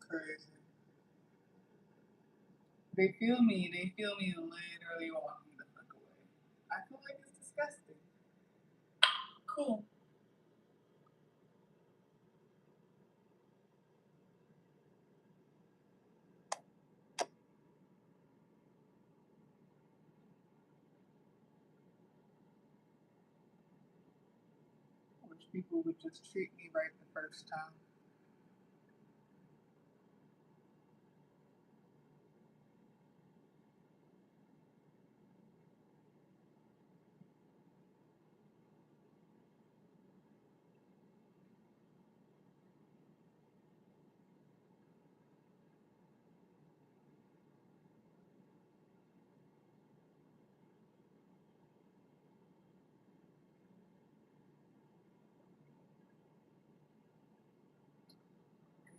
crazy. They feel me literally walking the fuck away. I feel like it's disgusting. Cool. I wish people would just treat me right the first time.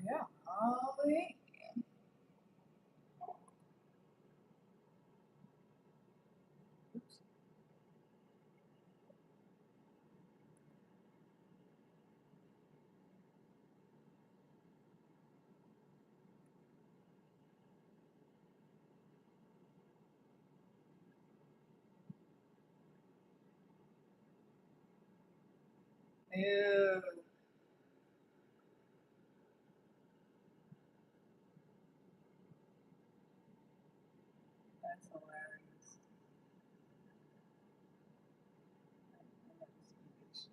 Yeah, Ollie. Oops. Ew. That's hilarious. I never seen this shit.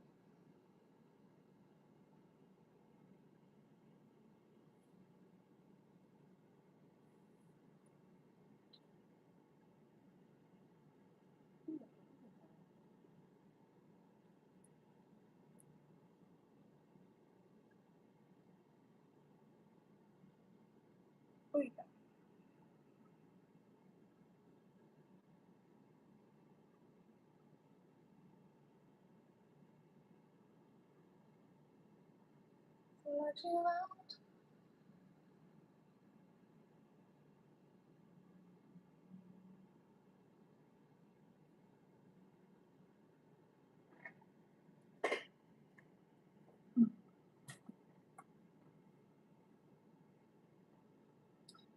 Wait. Let you out.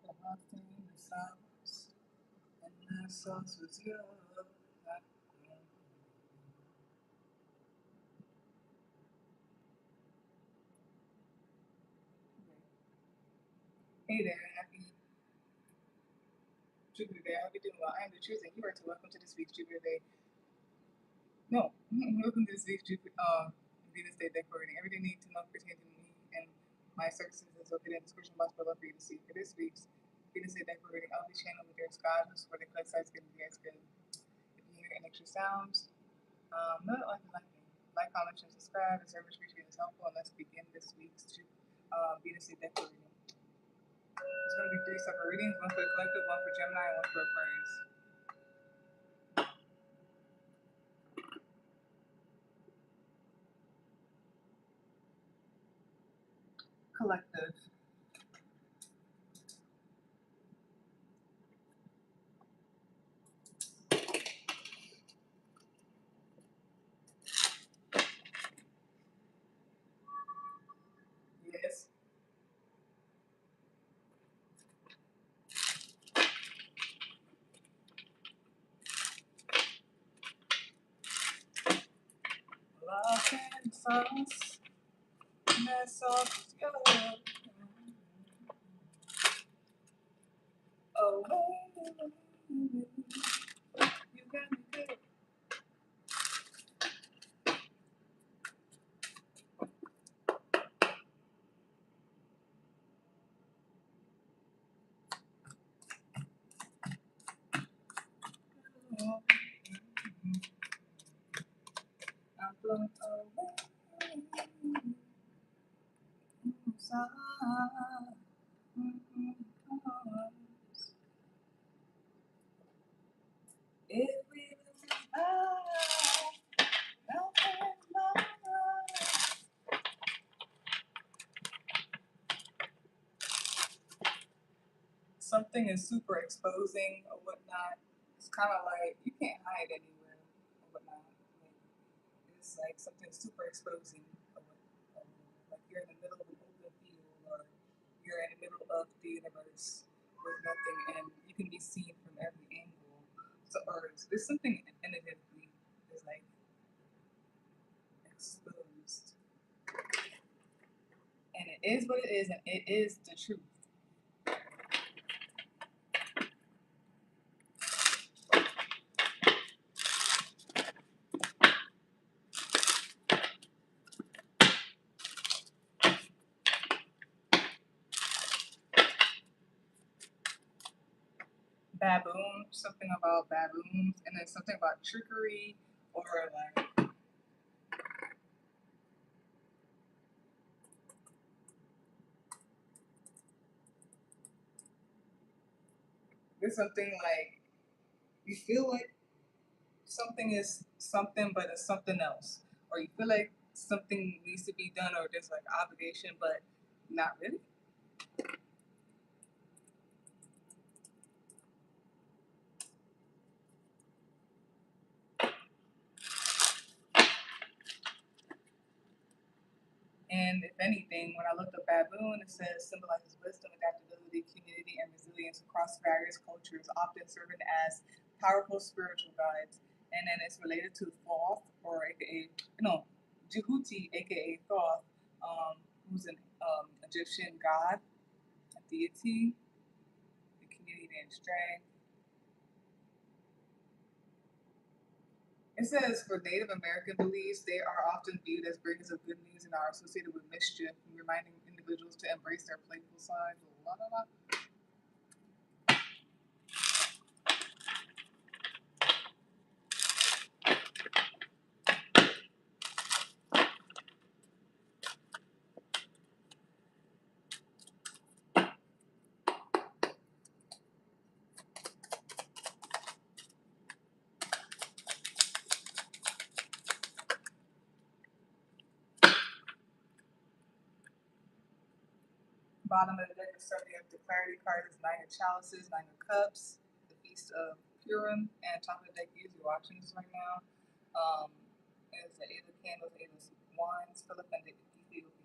The last thing in the sauce, and that sauce was you. Hey there, happy Jupiter Day. I hope you're doing well. I am the truth, and you are to welcome to this week's Jupiter Day. No, welcome to this week's Jupiter Venus Day decorating. Everything you need to know pertaining to me and my services is located in the description box below for you to see. For this week's Venus Day decorating, I'll be channeling with their skies where the color size getting you guys good. If you hear any extra sounds, not like me. Like, comment, and subscribe. The service appreciation is helpful, and let's begin this week's Venus Day decorating. There's going to be 3 separate readings, one for the collective, one for Gemini, and one for Aquarius. Collective. Yes. Love and sauce, and that sauce is yours. Oh, you got me good. I'm blown away. If we lose something is super exposing or whatnot, it's kind of like you can't hide anywhere or whatnot. Like, it's like something super exposing or like you're in the middle of an open field or you're in the middle of the universe with nothing, and you can be seen from every angle. So, or there's something energetically is like exposed, and it is what it is, and it is the truth. Baboon, something about baboons, and then something about trickery, or like there's something like you feel like something is something, but it's something else, or you feel like something needs to be done, or there's like obligation, but not really. And if anything, when I looked up baboon, it says symbolizes wisdom, adaptability, community, and resilience across various cultures, often serving as powerful spiritual guides. And then it's related to Thoth, or aka no, Jehuti, aka Thoth, who's an Egyptian god, a deity, the community and strength. It says for Native American beliefs, they are often viewed as bringers of good news and are associated with mischief, reminding individuals to embrace their playful side. La, la, la. Bottom of the deck is starting up the clarity card is Nine of Chalices, Nine of Cups, the Feast of Purim, and top of the deck is you're watching this right now. Is the Eight of Candles, Eight of Wands, Philip, and the Ethiopian.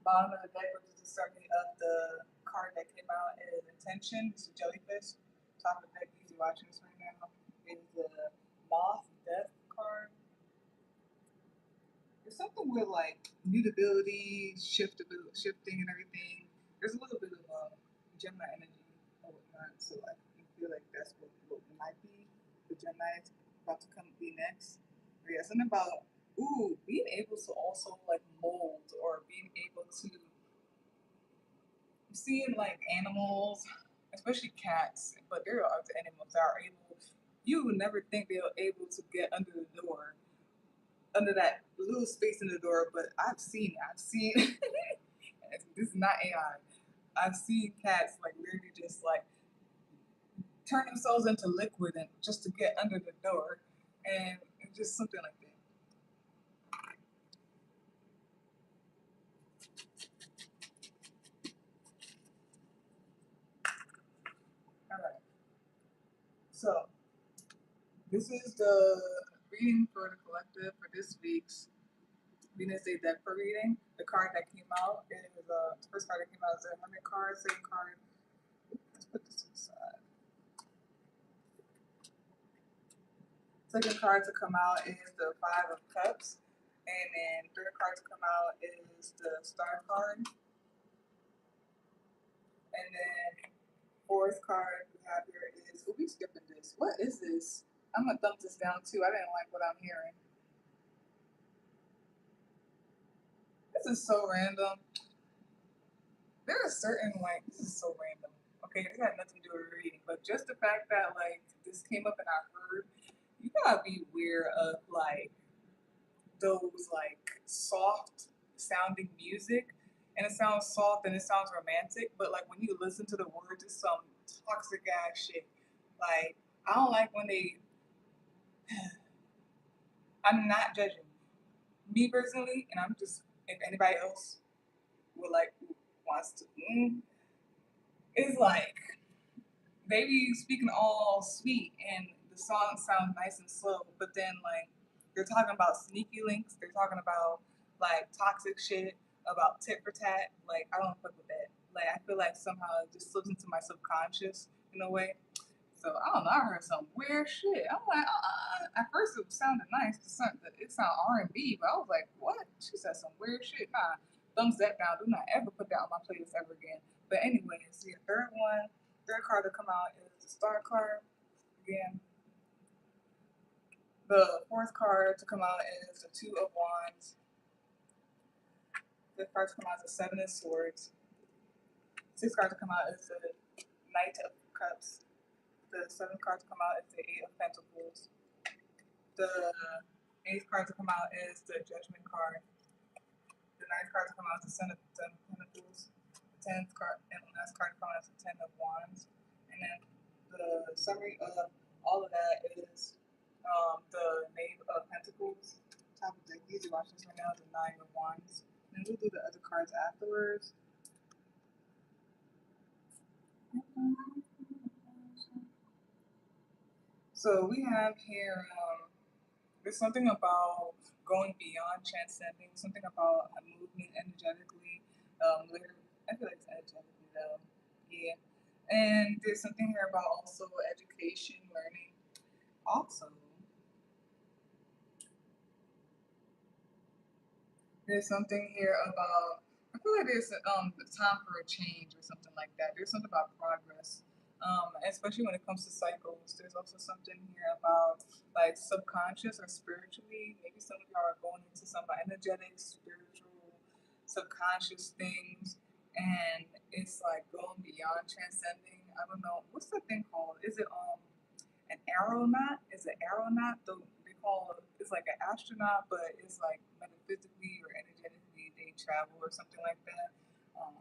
Bottom of the deck, which is the summary of the card that came out, is Intention. It's a jellyfish. Top of the deck, easy watching this right now, is the Moth Death card. There's something with like mutability, shifting, and everything. There's a little bit of Gemini energy or whatnot, so I feel like that's what might be the Gemini is about to come be next. But yeah, something about being able to also like mold, or being able to seeing like animals, especially cats, but there are other animals that are able. You would never think they're able to get under the door, under that little space in the door. But I've seen it. I've seen. This is not AI. I've seen cats like literally just like turn themselves into liquid and just to get under the door, and just something like that. All right. So this is the reading for the collective for this week's Venus Day deck for reading. The card that came out is the first card that came out is a Hermit card. Second card. Let's put this to the side. Second card to come out is the Five of Cups, and then third card to come out is the Star card, and then fourth card we have here is. Oh, we skipping this. What is this? I'm gonna dump this down too. I didn't like what I'm hearing. This is so random. There are certain like this is so random. Okay, this had nothing to do with reading, but just the fact that like this came up and I heard, you gotta be aware of like those like soft sounding music, and it sounds soft and it sounds romantic, but like when you listen to the words, it's some toxic ass shit. Like I don't like when they. I'm not judging me personally, and I'm just if anybody else would like wants to. It's like they be speaking all sweet and the song sounds nice and slow, but then like they're talking about sneaky links, they're talking about like toxic shit, about tit for tat. Like I don't fuck with that. Like I feel like somehow it just slips into my subconscious in a way. So I don't know. I heard some weird shit. I'm like, at first it sounded nice. It sounded R&B, but I was like, what? She said some weird shit. Nah, thumbs that down. Do not ever put that on my playlist ever again. But anyways, the third card to come out is the Star card again. The fourth card to come out is the Two of Wands. The card to come out is the Seven of Swords. Sixth card to come out is the Knight of Cups. The seventh card to come out is the Eight of Pentacles. The eighth card to come out is the Judgment card. The ninth card to come out is the Ten of Pentacles. The 10th card and the last card to come out is the Ten of Wands. And then the summary of all of that is the Knave of Pentacles. Top of the deck, easy watch this right now, the Nine of Wands. And we'll do the other cards afterwards. So we have here, there's something about going beyond transcending, something about moving energetically. I feel like it's energetically though. Yeah. And there's something here about also education, learning. Also, there's something here about. I feel like there's time for a change or something like that. There's something about progress, especially when it comes to cycles. There's also something here about like subconscious or spiritually. Maybe some of y'all are going into some energetic, spiritual, subconscious things, and it's like going beyond transcending. I don't know what's the thing called. Is it an aeronaut? Is an aeronaut they call it's like an astronaut, but it's like metaphysically or energetically they travel or something like that. Um,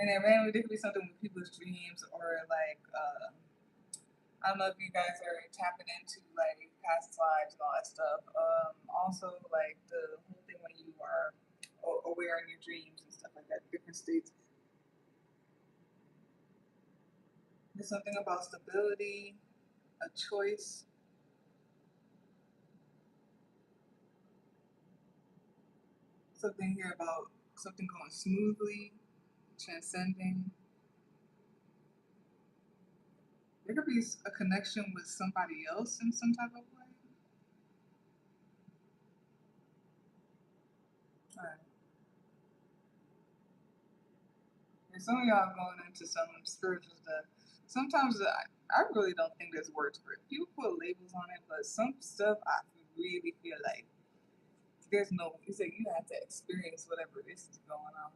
and then randomly there could be something with people's dreams or like I don't know if you guys are tapping into like past lives and all that stuff. Also like the whole thing when you are aware in your dreams and stuff like that, different states. There's something about stability, a choice, something here about something going smoothly, transcending. There could be a connection with somebody else in some type of way. Right. And some of y'all going into some spiritual stuff. Sometimes I really don't think there's words for it. People put labels on it, but some stuff I really feel like there's no. It's like you have to experience whatever this is going on.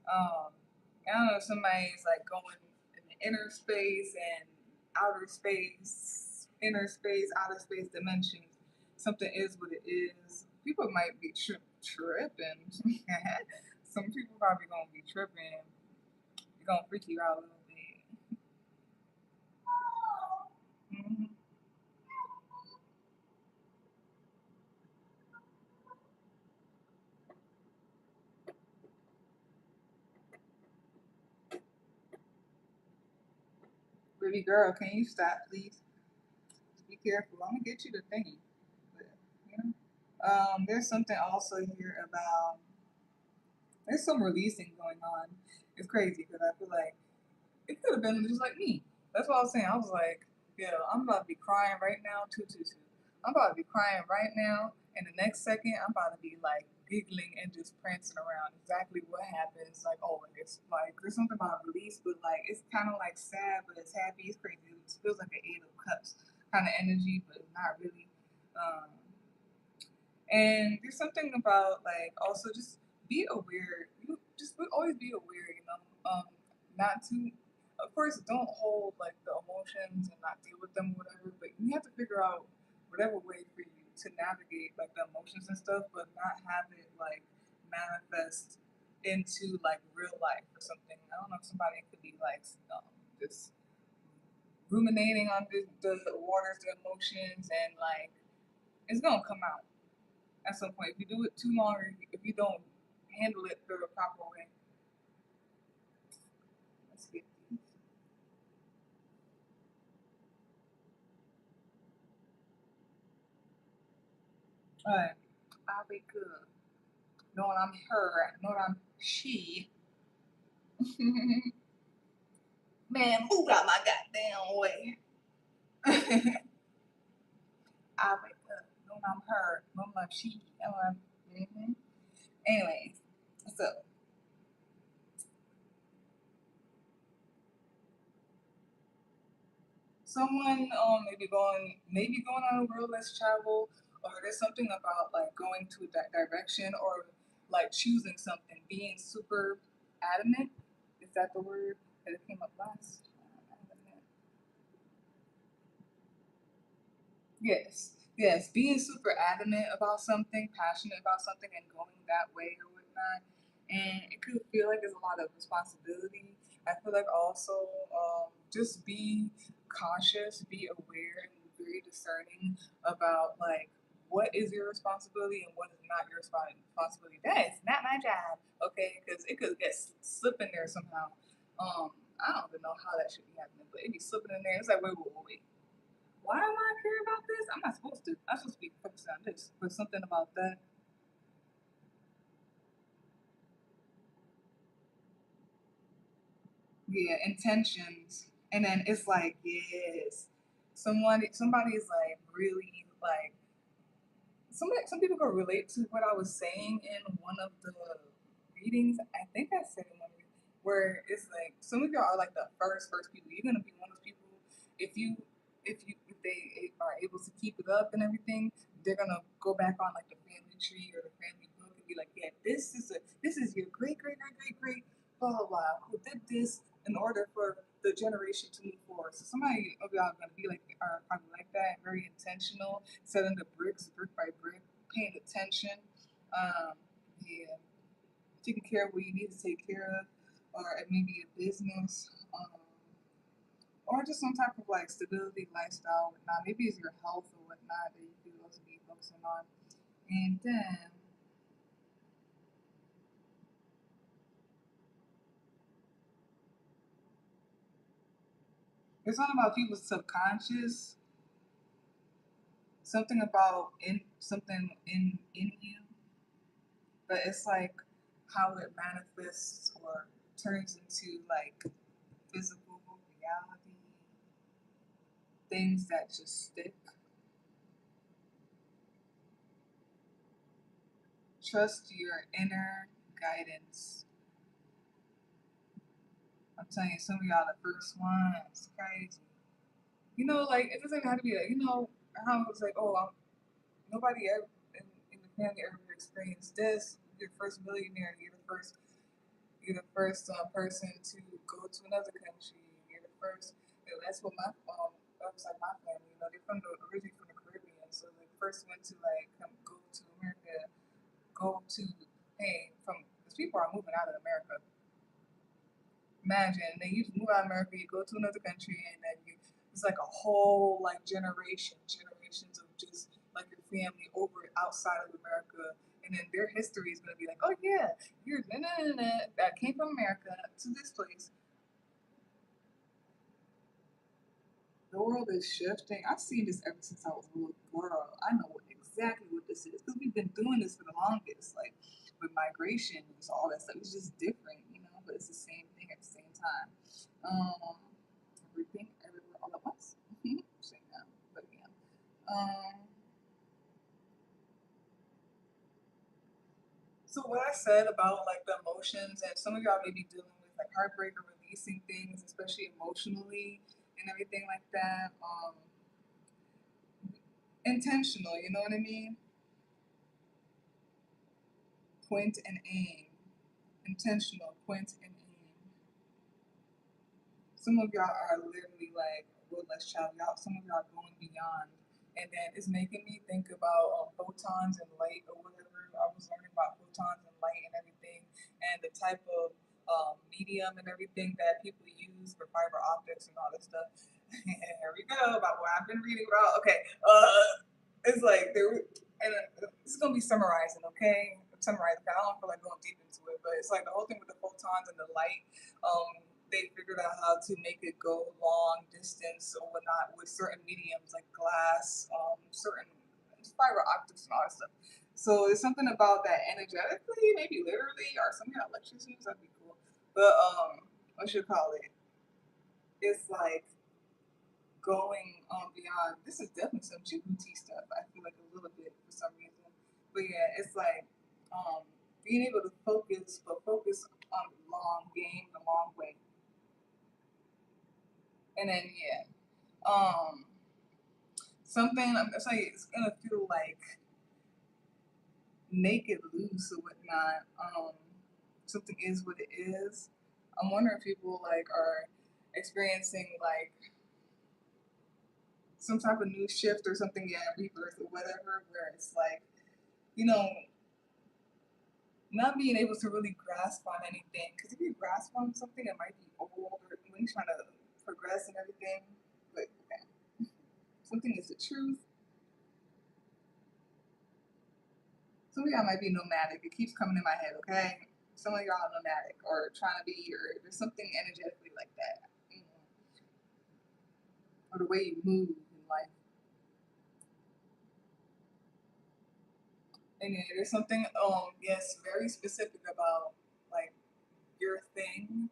I don't know if somebody's like going in the inner space and outer space, inner space, outer space dimensions. Something is what it is. People might be tripping. Some people probably gonna be tripping. It's gonna freak you out a little bit. Mm-hmm. Baby girl, can you stop, please? Be careful. I'm gonna get you the thingy. But, you know. There's something also here about there's some releasing going on. It's crazy because I feel like it could have been just like me. That's what I was saying. I was like, yeah, I'm about to be crying right now, too, too, too. I'm about to be crying right now, and the next second, I'm about to be like giggling and just prancing around. Exactly what happens, like always. Like there's something about release, but like it's kind of like sad, but it's happy. It's crazy. It feels like an Eight of Cups kind of energy, but not really. Um, and there's something about like also just be aware. You just always be aware, you know. Not to, of course, don't hold like the emotions and not deal with them, whatever. But you have to figure out whatever way for you to navigate like the emotions and stuff, but not have it like manifest into like real life or something. I don't know if somebody could be like just ruminating on the waters, the emotions, and like it's gonna come out at some point. If you do it too long, or if you don't handle it the proper way. Let's get these. All right, I'll be good. Knowing I'm her, knowing I'm she. Man, move out my goddamn way. I wake up, knowing I'm her, knowing I'm she. Mm-hmm. Anyways, so someone maybe going on a real less travel, or there's something about like going to that direction, or like choosing something, being super adamant. Is that the word that it came up last? Adamant. Yes, yes, being super adamant about something, passionate about something, and going that way or whatnot. And it could feel like there's a lot of responsibility. I feel like also just be cautious, be aware, and very discerning about like what is your responsibility and what is not your responsibility. That is not my job, okay? Because it could get slip in there somehow. I don't even know how that should be happening, but it be slipping in there. It's like wait. Why am I care about this? I'm not supposed to. I'm supposed to be focused on this. But something about that. Yeah, intentions. And then it's like, yes. Somebody's like really like some people can relate to what I was saying in one of the readings. I think I said in one reading where it's like some of y'all are like the first people. You're gonna be one of those people if you if they are able to keep it up and everything, they're gonna go back on like the family tree or the family book and be like, yeah, this is your great blah blah blah who did this in order for the generation to move forward. So somebody of y'all are gonna be like are probably like that, very intentional, setting the bricks brick by brick, paying attention. Um, yeah, taking care of what you need to take care of, or maybe a business, or just some type of like stability lifestyle, whatnot. Maybe it's your health or whatnot that you could also be focusing on. And then it's not about people's subconscious, something about in something in you, but it's like how it manifests or turns into like physical reality, things that just stick. Trust your inner guidance. I'm telling you, some of y'all the first ones, crazy. Like it doesn't have to be like how it's like, oh, nobody ever in the family ever experienced this. You're the first millionaire. You're the first person to go to another country. You're the first. That's what my outside my family. They're originally from the Caribbean, so the first one to like come go to America, go to hey from because people are moving out of America. Imagine then you move out of America, you go to another country, and then it's like a whole like generations of just like your family over outside of America, and then their history is gonna be like, oh yeah, you're that came from America to this place. The world is shifting. I've seen this ever since I was a little girl. I know exactly what this is because we've been doing this for the longest. Like with migration and all that stuff, it's just different, but it's the same thing at the same time. Um, Everything, everywhere, all at once. Saying that, but yeah. So what I said about like the emotions, and some of y'all may be dealing with like heartbreak or releasing things, especially emotionally and everything like that. Intentional, you know what I mean? Point and aim. Intentional, point and aim. Some of y'all are literally like, well, let's child y'all. Some of y'all going beyond, and then it's making me think about photons and light or whatever. I was learning about photons and light and everything, and the type of medium and everything that people use for fiber optics and all this stuff. Here we go about what I've been reading about. Okay, it's like there, and this is gonna be summarizing. Okay, summarizing. I don't feel like going deep into it, but it's like the whole thing with the photons and the light. They figured out how to make it go long distance or whatnot with certain mediums like glass, certain fiber optics and all that stuff. So it's something about that energetically, maybe literally, or some kind of electricians. That'd be cool. But what should call it? It's like going beyond. This is definitely some Djibouti stuff. I feel like a little bit for some reason. But yeah, it's like being able to focus, but focus on the long game, the long way. And then yeah, something I'm saying it's gonna feel like naked loose or whatnot. Something is what it is. I'm wondering if people like are experiencing like some type of new shift or something, yeah, rebirth or whatever, where it's like, you know, not being able to really grasp on anything. Because if you grasp on something, it might be old or when you're trying to progress and everything. But okay. Something is the truth. Some of y'all might be nomadic. It keeps coming in my head, okay? Some of y'all are nomadic or trying to be, or there's something energetically like that. Or the way you move in life. And yeah, there's something, yes, very specific about like your thing.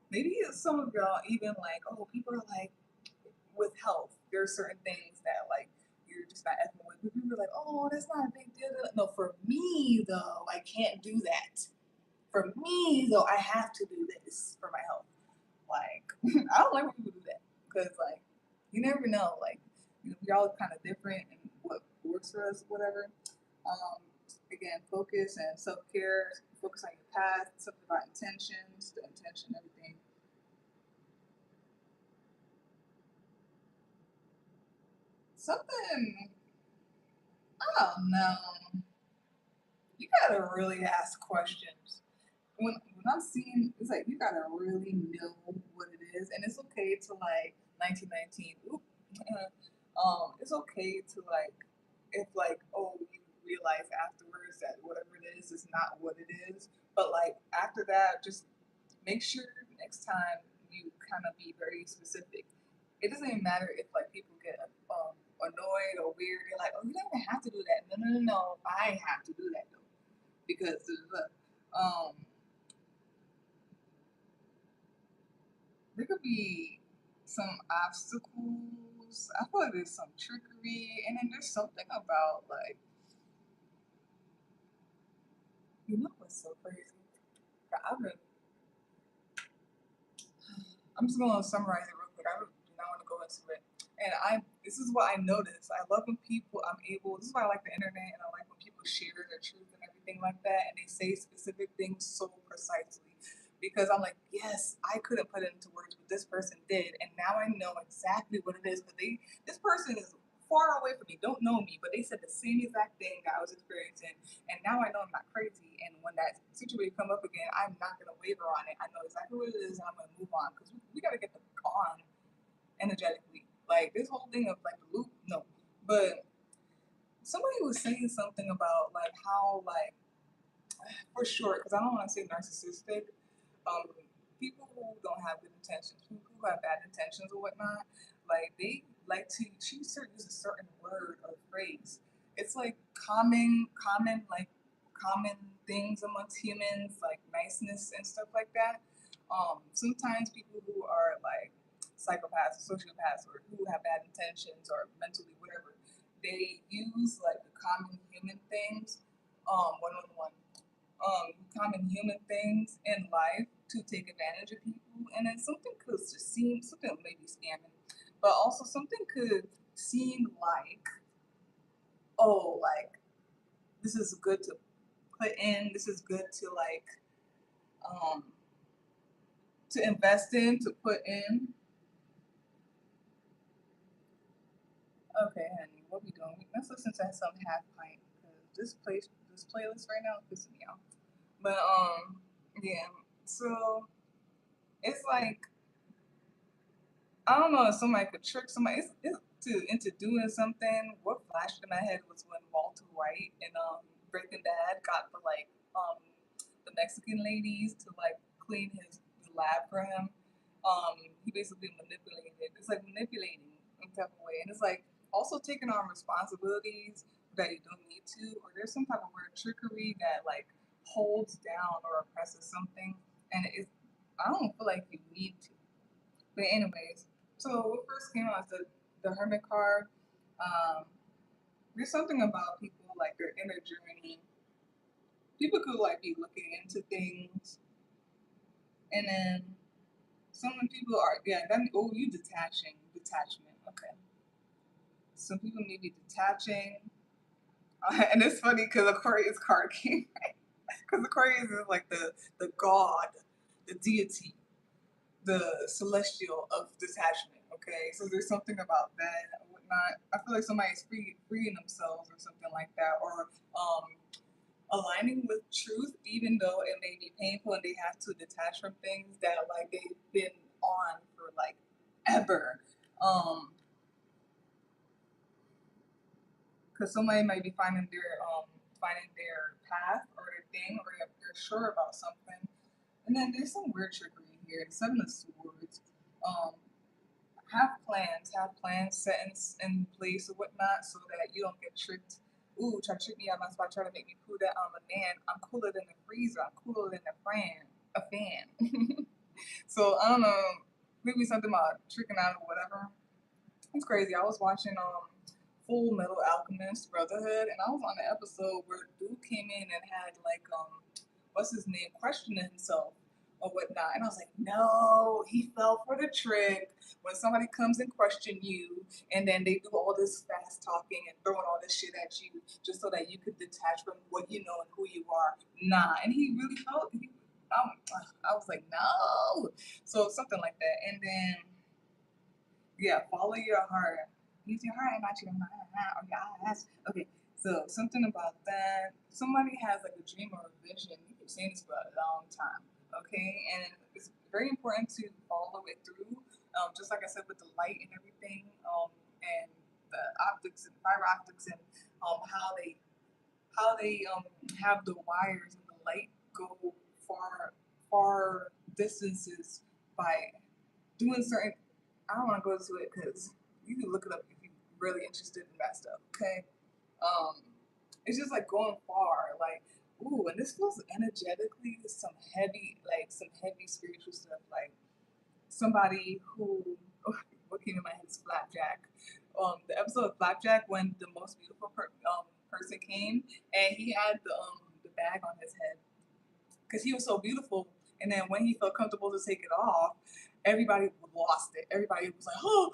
Maybe some of y'all even like, oh, people are like, with health, there are certain things that like you're just not effing with. People are like, oh, that's not a big deal. No, for me though, I can't do that. For me though, I have to do this for my health. Like, I don't like when people do that because like you never know. Like, we all kind of different and what works for us, whatever. Again, focus and self care. Focus on your path. Something about intentions, the intention, everything. Something. I don't know. You gotta really ask questions. When I'm seeing, it's like you gotta really know what it is, and it's okay to like 1919. Oop, it's okay to like if like oh you realize afterwards that whatever it is not what it is, but like after that, just make sure next time you kind of be very specific. It doesn't even matter if like people get annoyed or weird. They're like, oh, you don't even have to do that. No, no, no, no. I have to do that though because there could be some obstacles. I feel like there's some trickery, and then there's something about like you know what's so crazy. I've been I'm just gonna summarize it real quick. I do not want to go into it. And this is what I notice. I love when people I'm able. This is why I like the internet, and I like when people share their truth and everything like that, and they say specific things so precisely. Because I'm like, yes, I couldn't put it into words, but this person did, and now I know exactly what it is. But this person is far away from me, don't know me, but they said the same exact thing that I was experiencing, and now I know I'm not crazy. And when that situation come up again, I'm not gonna waver on it. I know exactly what it is, and I'm gonna move on because we gotta get the on energetically. Like this whole thing of like the loop, no. But somebody was saying something about like how like for sure, because I don't want to say narcissistic. Um, People who don't have good intentions, people who have bad intentions or whatnot, like they like to choose to use a certain word or phrase. It's like like common things amongst humans, like niceness and stuff like that. Sometimes people who are like psychopaths, sociopaths, or who have bad intentions or mentally whatever, they use like the common human things, one on one common human things in life to take advantage of people. And then something could just seem, something maybe scamming, but also something could seem like, oh, like this is good to put in, this is good to like, um, to invest in, to put in. Okay, honey, what we doing? Let's listen to some half pint because this playlist right now is pissing me off. But yeah. So it's like I don't know if somebody could trick somebody into doing something. What flashed in my head was when Walter White in Breaking Bad got the Mexican ladies to like clean his lab for him. He basically manipulated it. It's like manipulating in type of way, and it's like also taking on responsibilities that you don't need to, or there's some type of weird trickery that like holds down or oppresses something, and it's I don't feel like you need to. But anyways, so what first came out is the Hermit card. Um, there's something about people like their inner journey. People could like be looking into things, and then some people are you detachment. Okay, some people may be detaching, and it's funny because Aquarius card came right because Aquarius is like the god, the deity, the celestial of detachment. Okay, so there's something about that and whatnot. I feel like somebody's freeing themselves or something like that, or aligning with truth, even though it may be painful and they have to detach from things that like they've been on for like ever. Because somebody might be finding their path or their thing, or they're sure about something. And then there's some weird trickery here. The Seven of Swords. Um, have plans set in place or whatnot so that you don't get tricked. Ooh, try to trick me out my spot, try to make me cool that I'm a man. I'm cooler than the freezer. I'm cooler than a fan. So I don't know, maybe something about tricking out or whatever. It's crazy. I was watching Full Metal Alchemist Brotherhood, and I was on the episode where dude came in and had like what's his name questioning himself or whatnot, and I was like, no, he fell for the trick. When somebody comes and question you, and then they do all this fast talking and throwing all this shit at you just so that you could detach from what you know and who you are. Nah, and he really felt. I was like, no. So something like that, and then yeah, follow your heart. Use your heart and not your mind or your eyes. Okay, so something about that. Somebody has like a dream or a vision. You keep saying this for a long time. Okay, and it's very important to follow it through. Just like I said with the light and everything, and the optics and fiber optics and how they have the wires and the light go far distances by doing certain. I don't want to go into it because you can look it up if you're really interested in that stuff. Okay, um, it's just like going far, like ooh, and this feels energetically some heavy spiritual stuff, like somebody who. Oh, what came in my head is Flapjack. The episode of Flapjack when the most beautiful person came and he had the bag on his head because he was so beautiful. And then when he felt comfortable to take it off, everybody lost it. Everybody was like, oh,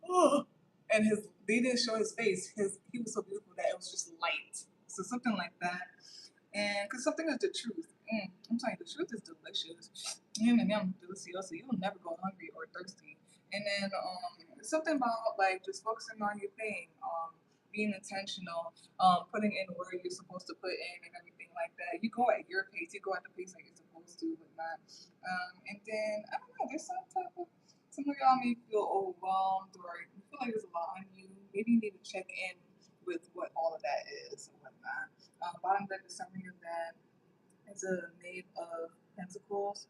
oh. And they didn't show his face. He was so beautiful that it was just light. So something like that. And because something is the truth. I'm telling you, the truth is delicious. Delicioso. You will never go hungry or thirsty. And then something about like just focusing on your thing, being intentional, putting in where you're supposed to put in and everything like that. You go at your pace. You go at the pace that you're supposed to, but not. And then I don't know. There's some of y'all may feel overwhelmed or you feel like there's a lot on you. Maybe you need to check in with what all of that is and whatnot. Bottom left, the summary of that is a Knave of Pentacles.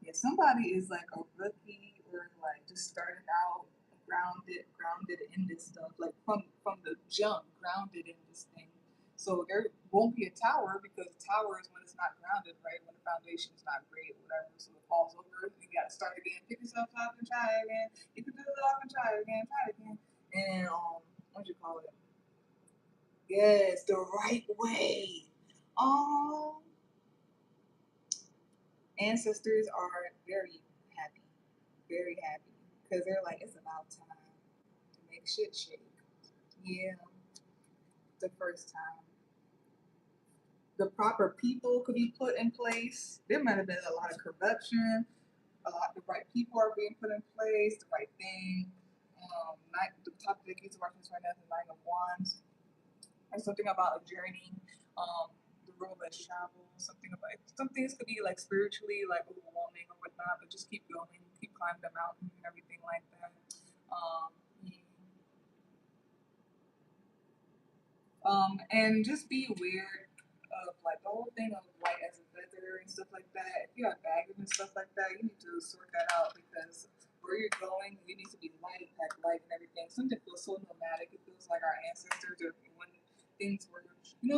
Yeah, somebody is like a rookie or like just starting out grounded in this stuff, like from the jump, grounded in this thing. So there won't be a tower because the tower is when it's not grounded, right? When the foundation is not great or whatever, so it falls over. You gotta start again, pick yourself up and try again. You can do it off and try again, and what do you call it? Yes, the right way. Um, Ancestors are very happy, because they're like, it's about time to make shit shake. Yeah, the first time. the proper people could be put in place. There might have been a lot of corruption. A lot the right people are being put in place, the right thing. The top of the keys of reference right now is the Nine of Wands. There's something about a journey, the road less traveled. Something about some things could be like spiritually like overwhelming or whatnot, but just keep going, keep climbing the mountain and everything like that. Um, and just be aware of like the whole thing of light as a feather and stuff like that. If you have baggage and stuff like that, you need to sort that out because where you're going, you need to be light, pack light and everything. Something feels so nomadic. It feels like our ancestors or when things were,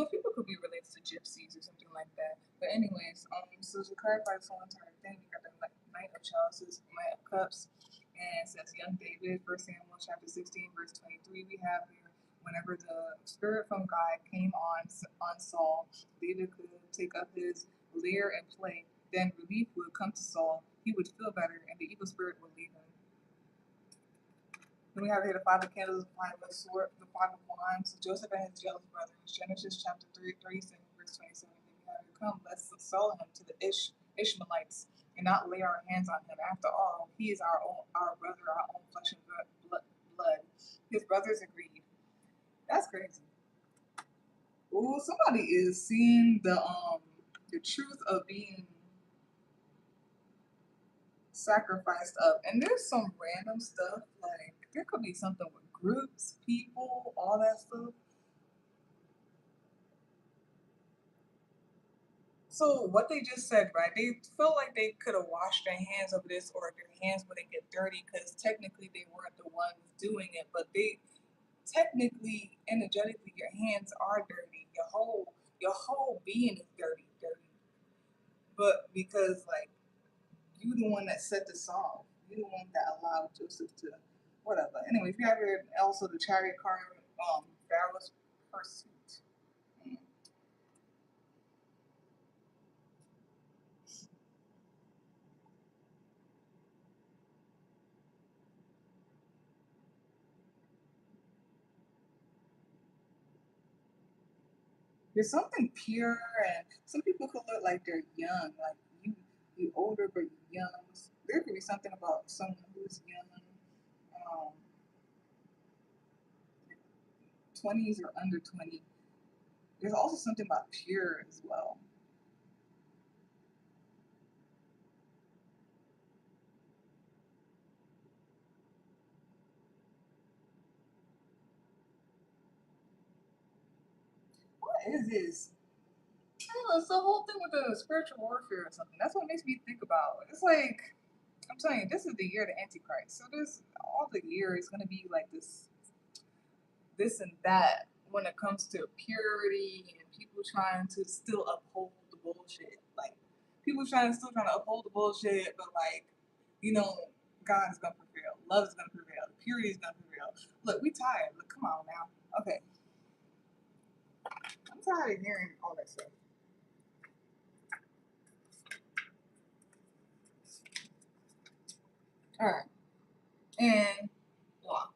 people could be related to gypsies or something like that. But anyways, so to clarify this whole entire thing, we got the Knight of Chalices, Knight of Cups, and it says young David, 1 Samuel chapter 16, verse 23. We have here whenever the spirit from God came on Saul, David could take up his lyre and play. Then relief would come to Saul. He would feel better, and the evil spirit would leave him. Then we have here the Five of Candles, the Five of Swords, the Five of Wands, Joseph and his jealous brothers. Genesis chapter 37, verse 27. Then we have here, come, let's sell him to the Ishmaelites and not lay our hands on him. After all, he is our brother, our own flesh and blood. His brothers agreed. That's crazy. Ooh, somebody is seeing the truth of being sacrificed up. And there's some random stuff, like there could be something with groups, people, all that stuff. So what they just said, right? They felt like they could have washed their hands of this or their hands wouldn't get dirty because technically they weren't the ones doing it, but they technically energetically your hands are dirty. Your whole being is dirty. But because like you the one that set this off. You the one that allowed Joseph to whatever. Anyways, we have here also the chariot card, Pharaoh's pursuit. Mm. There's something pure, and some people could look like they're young, like you older but young. There could be something about someone who's young, um, 20s or under 20. There's also something about pure as well. What is this? I don't know, it's the whole thing with the spiritual warfare or something. That's what makes me think about. It's like I'm telling you, this is the year of the Antichrist. So this all the year is gonna be like this and that when it comes to purity and people trying to still uphold the bullshit. Like people still trying to uphold the bullshit, but like, you know, God is gonna prevail, love is gonna prevail, purity is gonna prevail. Look, we tired. Look, come on now. Okay. I'm tired of hearing all that stuff. Alright. And blah.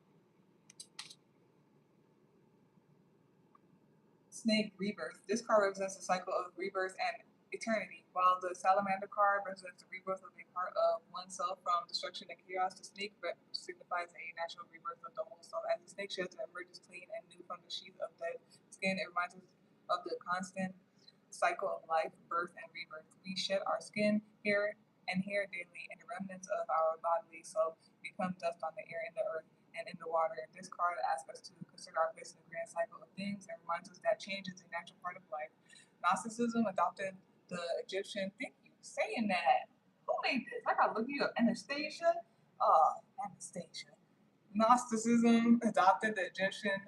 Snake rebirth. This card represents the cycle of rebirth and eternity, while the salamander card represents the rebirth of a part of oneself from destruction and chaos. The snake signifies a natural rebirth of the whole soul. As the snake sheds and emerges clean and new from the sheath of dead skin, it reminds us of the constant cycle of life, birth, and rebirth. We shed our skin, hair daily, and the remnants of our bodily soul become dust on the air and the earth and in the water. This card asks us to consider our place in the grand cycle of things and reminds us that change is a natural part of life. Gnosticism adopted the Egyptian. Thank you saying that. Who made this? I gotta look you up. Anastasia. Anastasia. Gnosticism adopted the Egyptian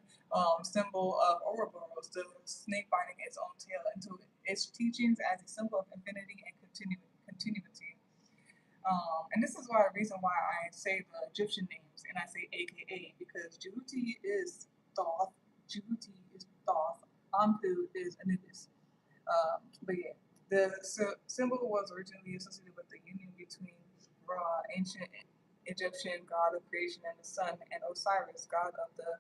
symbol of Ouroboros, the snake biting its own tail, into its teachings as a symbol of infinity and continuity. And this is why the reason why I say the Egyptian names and I say AKA because Djibouti is Thoth, Djibouti is Thoth, Anpu is Anubis. But yeah, the symbol was originally associated with the union between Ra, ancient Egyptian god of creation, and the sun, and Osiris, god of the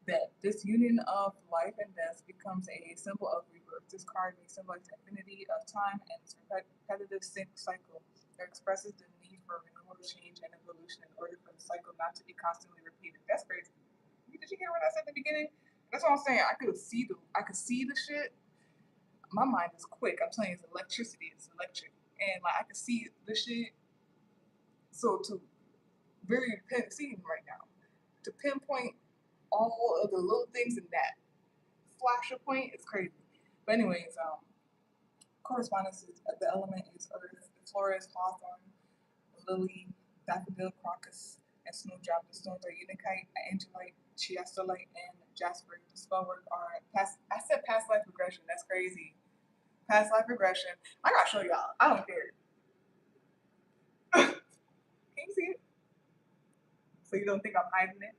that this union of life and death becomes a symbol of rebirth. This card may symbolize the infinity of time and its repetitive cycle that expresses the need for renewal, change, and evolution in order for the cycle not to be constantly repeated. That's crazy. Did you hear what I said at the beginning? That's what I'm saying. I could see the shit. My mind is quick. I'm telling you, it's electricity. It's electric, and like I can see the shit. So to very see right now to pinpoint all of the little things in that flash of point is crazy. But anyways, correspondence is the element is earth, the flora is hawthorn, lily, daffodil, crocus, and snowdrop. The stones are unikite, angelite, chiastolite, and jasper. The spell words are past. I said past life regression. That's crazy. Past life regression. I gotta show y'all. I don't care. Can you see it? So you don't think I'm hiding it?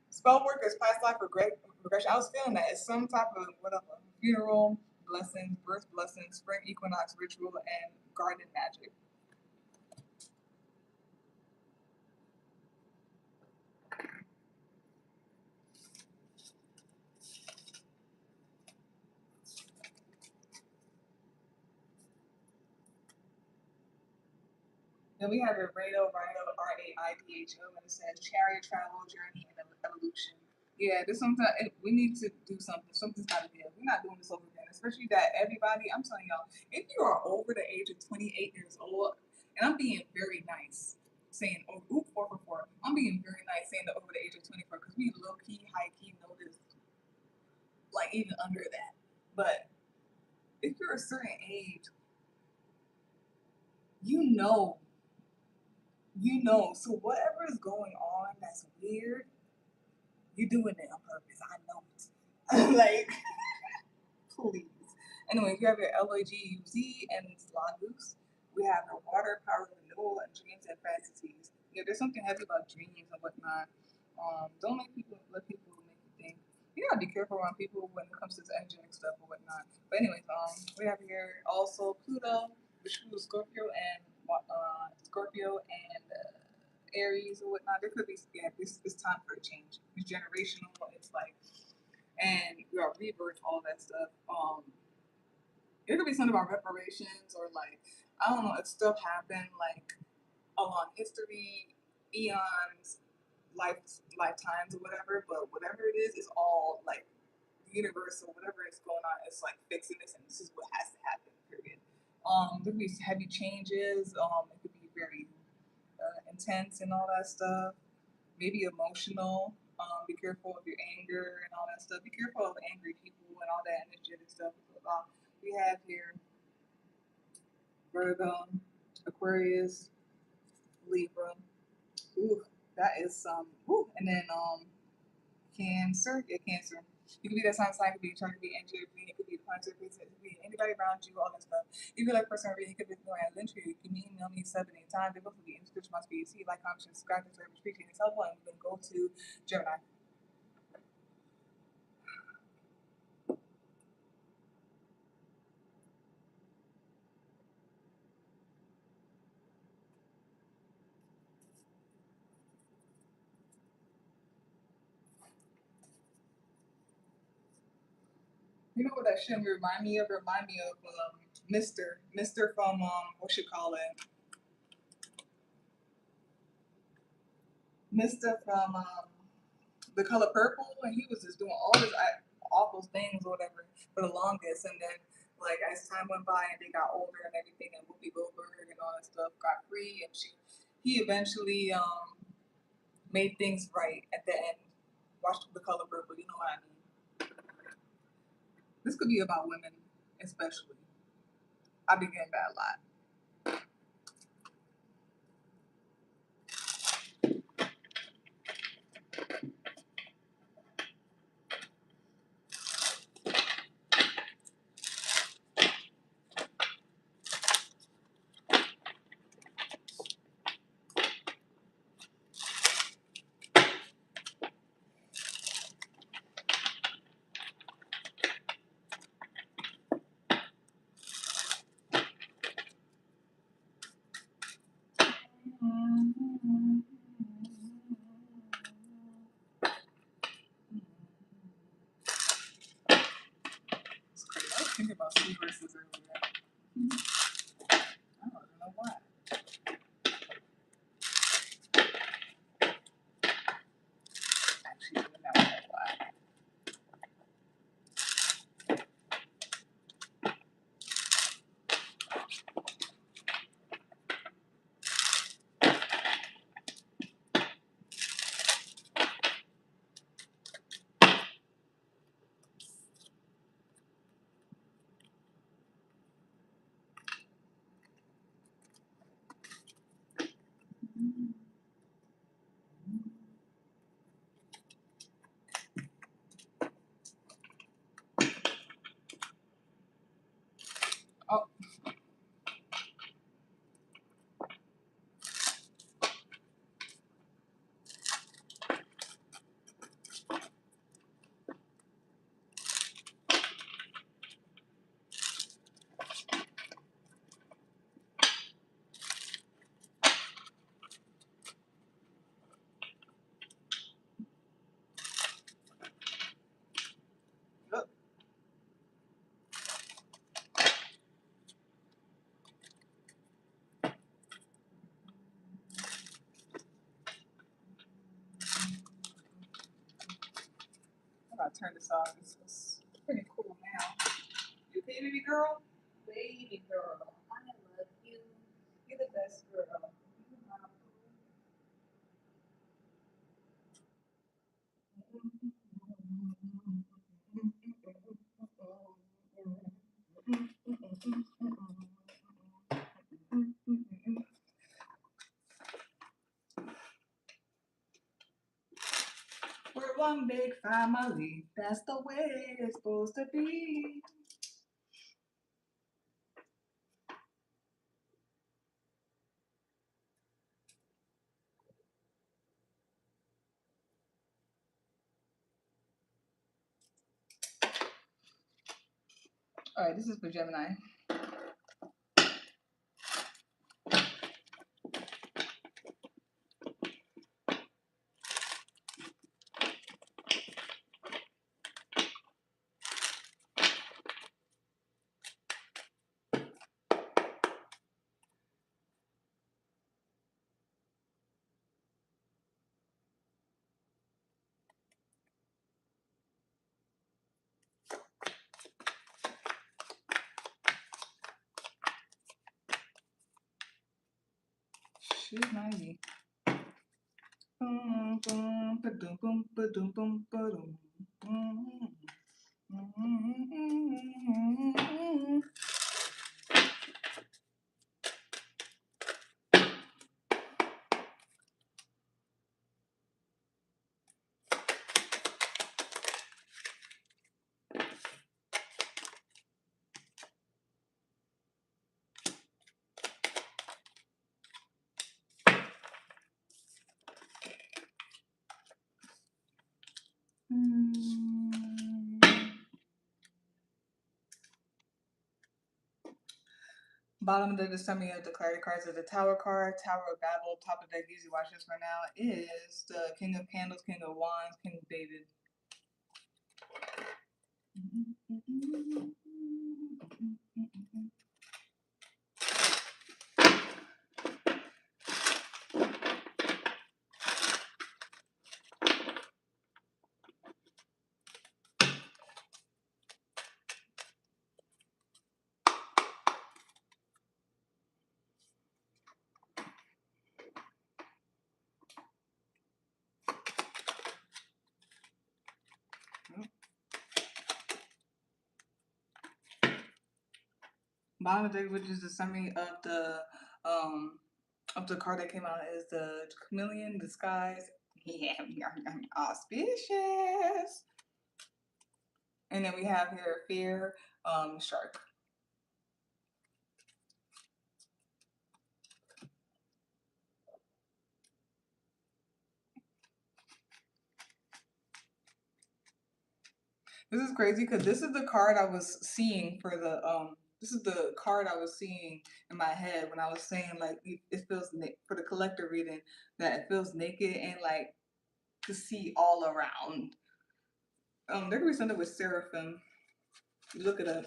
Spell work is past life regression. I was feeling that it's some type of whatever funeral blessings, birth blessings, spring equinox ritual, and garden magic. Then we have a Rado, Raidho, and it says chariot travel, journey, and evolution. Yeah, this sometimes we need to do something. Something's got to give. We're not doing this over again, especially that everybody. I'm telling y'all, if you are over the age of 28 years old, and I'm being very nice, saying oh, 4 for 4. I'm being very nice saying that over the age of 24 because we low key, high key notice like even under that. But if you're a certain age, you know. So whatever is going on that's weird, you're doing it on purpose. I know it. Like, please. Anyway, you have your LOGUZ and Slagus. We have your water, power, renewal, and dreams and fantasies. Yeah, there's something heavy about dreams and whatnot. Don't let people make you think. You gotta be careful around people when it comes to the energetic stuff or whatnot. But anyways, we have here also Pluto, which is Scorpio and Aries or whatnot. There could be this time for a change. It's generational. It's like, and we are rebirth, all that stuff. It could be something about reparations or like I don't know. If stuff happened like along history, eons, lifetimes or whatever. But whatever it is all like universe or whatever is going on. It's like fixing this, and this is what has to happen. Period. There could be heavy changes. It could be very intense and all that stuff. Maybe emotional. Be careful of your anger and all that stuff. Be careful of angry people and all that energetic stuff. We have here Virgo, Aquarius, Libra. Ooh, that is some. Ooh, and then Cancer. Yeah, Cancer. You could be that sign, could be trying to be angry, it could be the planetary place, it could be anybody around you, all that stuff. You could like person reading, it could be going at literally, you can email me 7 times. They both will be in description must be see, like, comment, subscribe to service, appreciate it's helpful, and we're gonna go to Gemini. You know what that shit remind me of? Mr. from what you call it? Mr. from The Color Purple, and he was just doing all this awful things or whatever for the longest, and then like as time went by and they got older and everything, and Whoopi Goldberg and all that stuff got free, and he eventually made things right at the end. Watched The Color Purple, you know what I mean? This could be about women, especially. I've been getting that a lot. thinking about seahorses earlier. I don't know why. Actually, I don't know why. Oh. I gotta turn this off. It's pretty cool now. You okay, baby girl? Baby girl, I love you. You're the best girl. We're one big family. That's the way it's supposed to be. All right, this is for Gemini. She's 90. Bottom of the summary of the clarity cards of the Tower card, Tower of Babel. Top of the deck, easy watch this for now, is the King of Candles, King of Wands, King of David. Bottom of the deck, which is the summary of the card that came out, is the Chameleon Disguise. Yeah, auspicious. And then we have here Fear, Shark. This is crazy because this is the card I was seeing for the this is the card I was seeing in my head when I was saying like it feels for the collector reading that it feels naked and like to see all around. There could be something with seraphim. You look it up.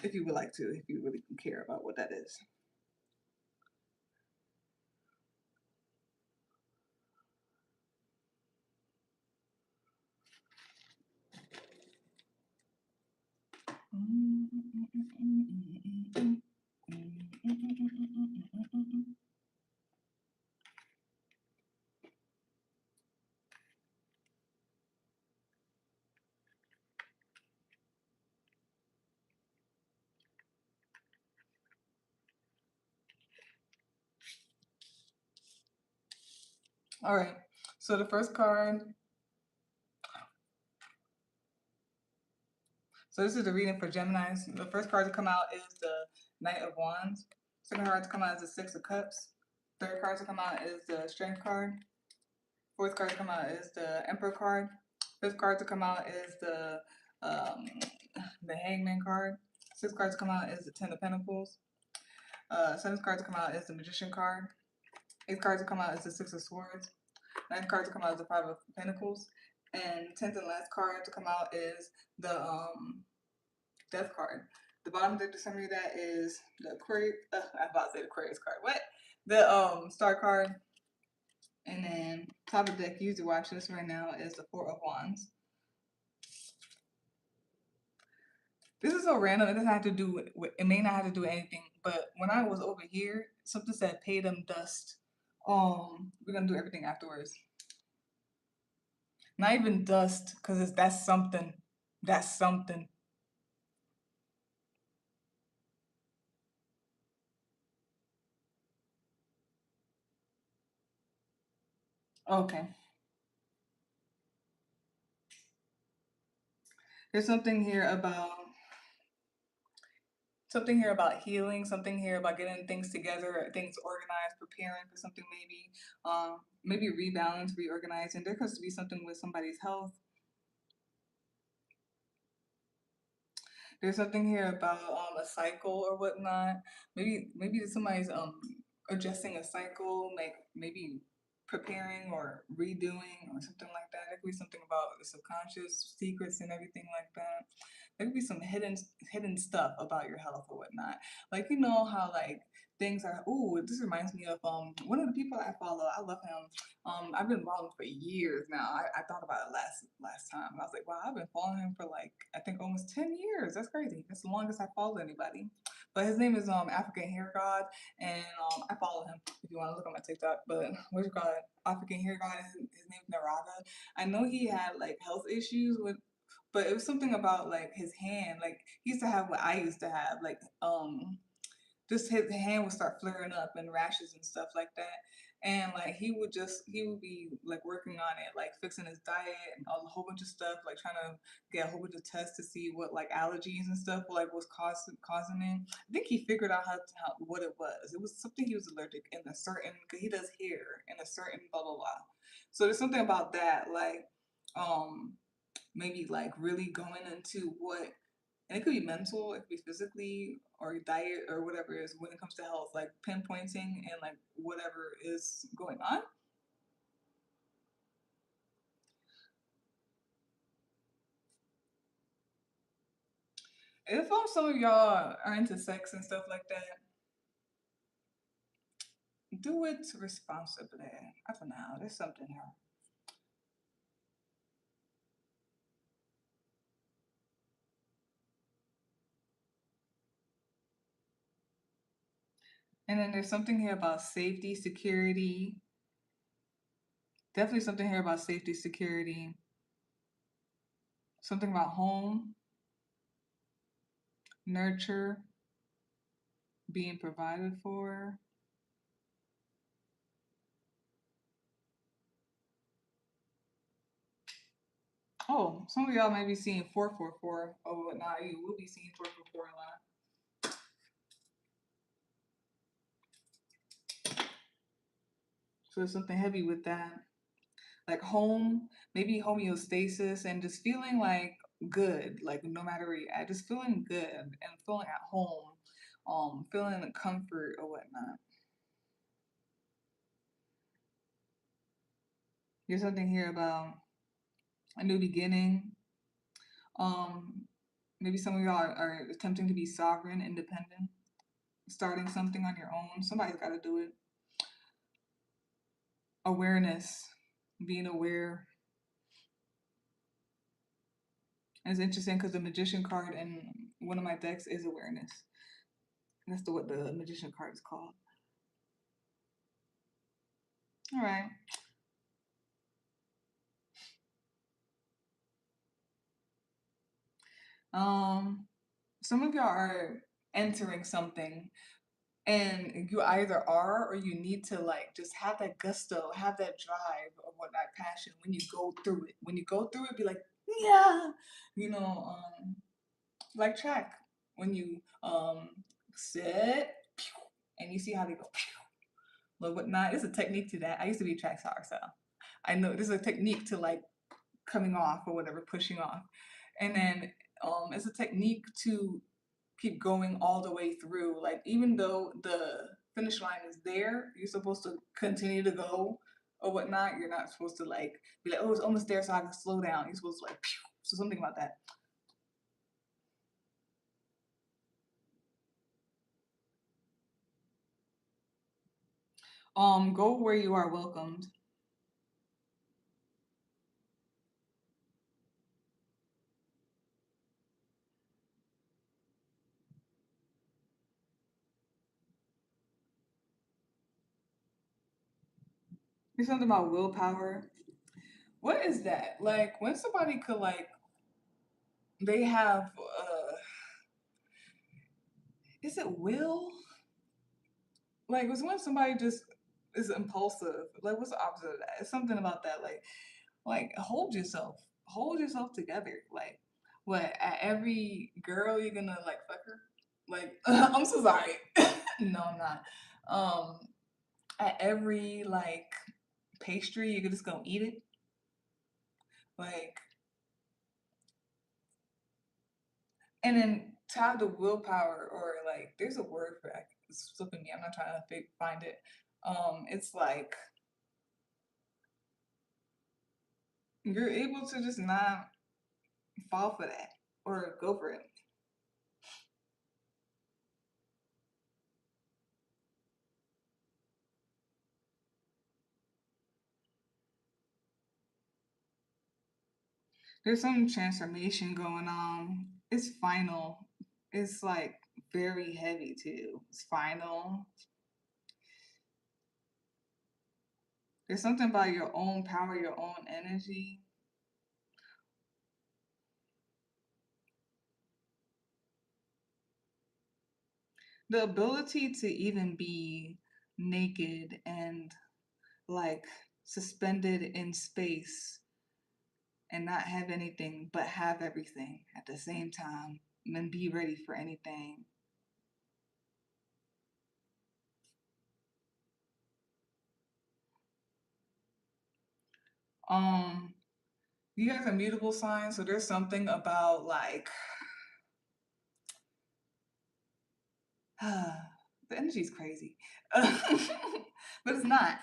if you would like to, if you really care about what that is. All right. So the first card. So this is the reading for Geminis. The first card to come out is the Knight of Wands. Second card to come out is the Six of Cups. Third card to come out is the Strength card. Fourth card to come out is the Emperor card. Fifth card to come out is the Hangman card. Sixth card to come out is the Ten of Pentacles. Seventh card to come out is the Magician card. Eighth card to come out is the Six of Swords. Ninth card to come out is the Five of Pentacles. And 10th and last card to come out is the Death card. The bottom of the summary of that is the Aquarius. I was about to say the Aquarius card. What? The Star card. And then top of the deck, usually watch this right now, is the Four of Wands. This is so random. It doesn't have to do with, it may not have to do with anything. But when I was over here, something said pay them dust. We're gonna do everything afterwards. Not even dust, because that's something. That's something. Okay. There's something here about healing, something here about getting things together, things organized, preparing for something, maybe rebalance, reorganizing. There has to be something with somebody's health. There's something here about a cycle or whatnot. Maybe somebody's adjusting a cycle, like maybe preparing or redoing or something like that. There could be something about the subconscious secrets and everything like that. There could be some hidden stuff about your health or whatnot. Like, you know how like things are. Ooh, this reminds me of one of the people I follow. I love him. I've been following him for years now. I thought about it last time. I was like, wow, I've been following him for like I think almost 10 years. That's crazy. That's the longest I followed anybody. But his name is African Hair God, and I follow him if you want to look on my TikTok. But what you call it? African Hair God. His name's Narada. I know he had like health issues with, but it was something about like his hand. Like he used to have what I used to have. Like just his hand would start flaring up and rashes and stuff like that. And like he would be like working on it, like fixing his diet and a whole bunch of stuff, like trying to get a whole bunch of tests to see what like allergies and stuff like was causing it. I think he figured out how what it was. It was something he was allergic in a certain, because he does hair in a certain blah blah blah. So there's something about that, like um maybe like really going into what, and it could be mental, it could be physically or diet or whatever it is when it comes to health, like pinpointing and like whatever is going on. If some of y'all are into sex and stuff like that, do it responsibly. I don't know. There's something here. And then there's something here about safety, security. Definitely something here about safety, security. Something about home, nurture, being provided for. Oh, some of y'all may be seeing 444 or whatnot. You will be seeing 444 a lot. So there's something heavy with that. Like home, maybe homeostasis and just feeling like good, like no matter where you're at, just feeling good and feeling at home, feeling the comfort or whatnot. There's something here about a new beginning. Um, Maybe some of y'all are attempting to be sovereign, independent, starting something on your own. Somebody's got to do it. Awareness, being aware. And it's interesting because the magician card in one of my decks is awareness. That's what the magician card is called. All right. Some of y'all are entering something, and you either are or you need to like just have that gusto, have that drive or whatnot, passion when you go through it. When you go through it, be like, yeah, you know, like track when you sit and you see how they go, like whatnot. It's a technique to that. I used to be a track star, so I know there's a technique to like coming off or whatever, pushing off, and then it's a technique to keep going all the way through. Like even though the finish line is there, you're supposed to continue to go or whatnot. You're not supposed to like be like, oh, it's almost there, so I can slow down. You're supposed to like, pew. So something about that. Go where you are welcomed. There's something about willpower. What is that? Like when somebody could like they have is it will? Like it was when somebody just is impulsive. Like what's the opposite of that? It's something about that. Like hold yourself together. Like what at every girl you're gonna like fuck her? Like I'm so sorry. No, I'm not. At every like pastry you're just gonna eat it. Like and then to have the willpower or like there's a word for it. It's slipping me. I'm not trying to find it. It's like you're able to just not fall for that or go for it. There's some transformation going on. It's final. It's like very heavy too. It's final. There's something about your own power, your own energy. The ability to even be naked and like suspended in space and not have anything but have everything at the same time and be ready for anything. Um, you guys are mutable signs, so there's something about like the energy is crazy, but it's not.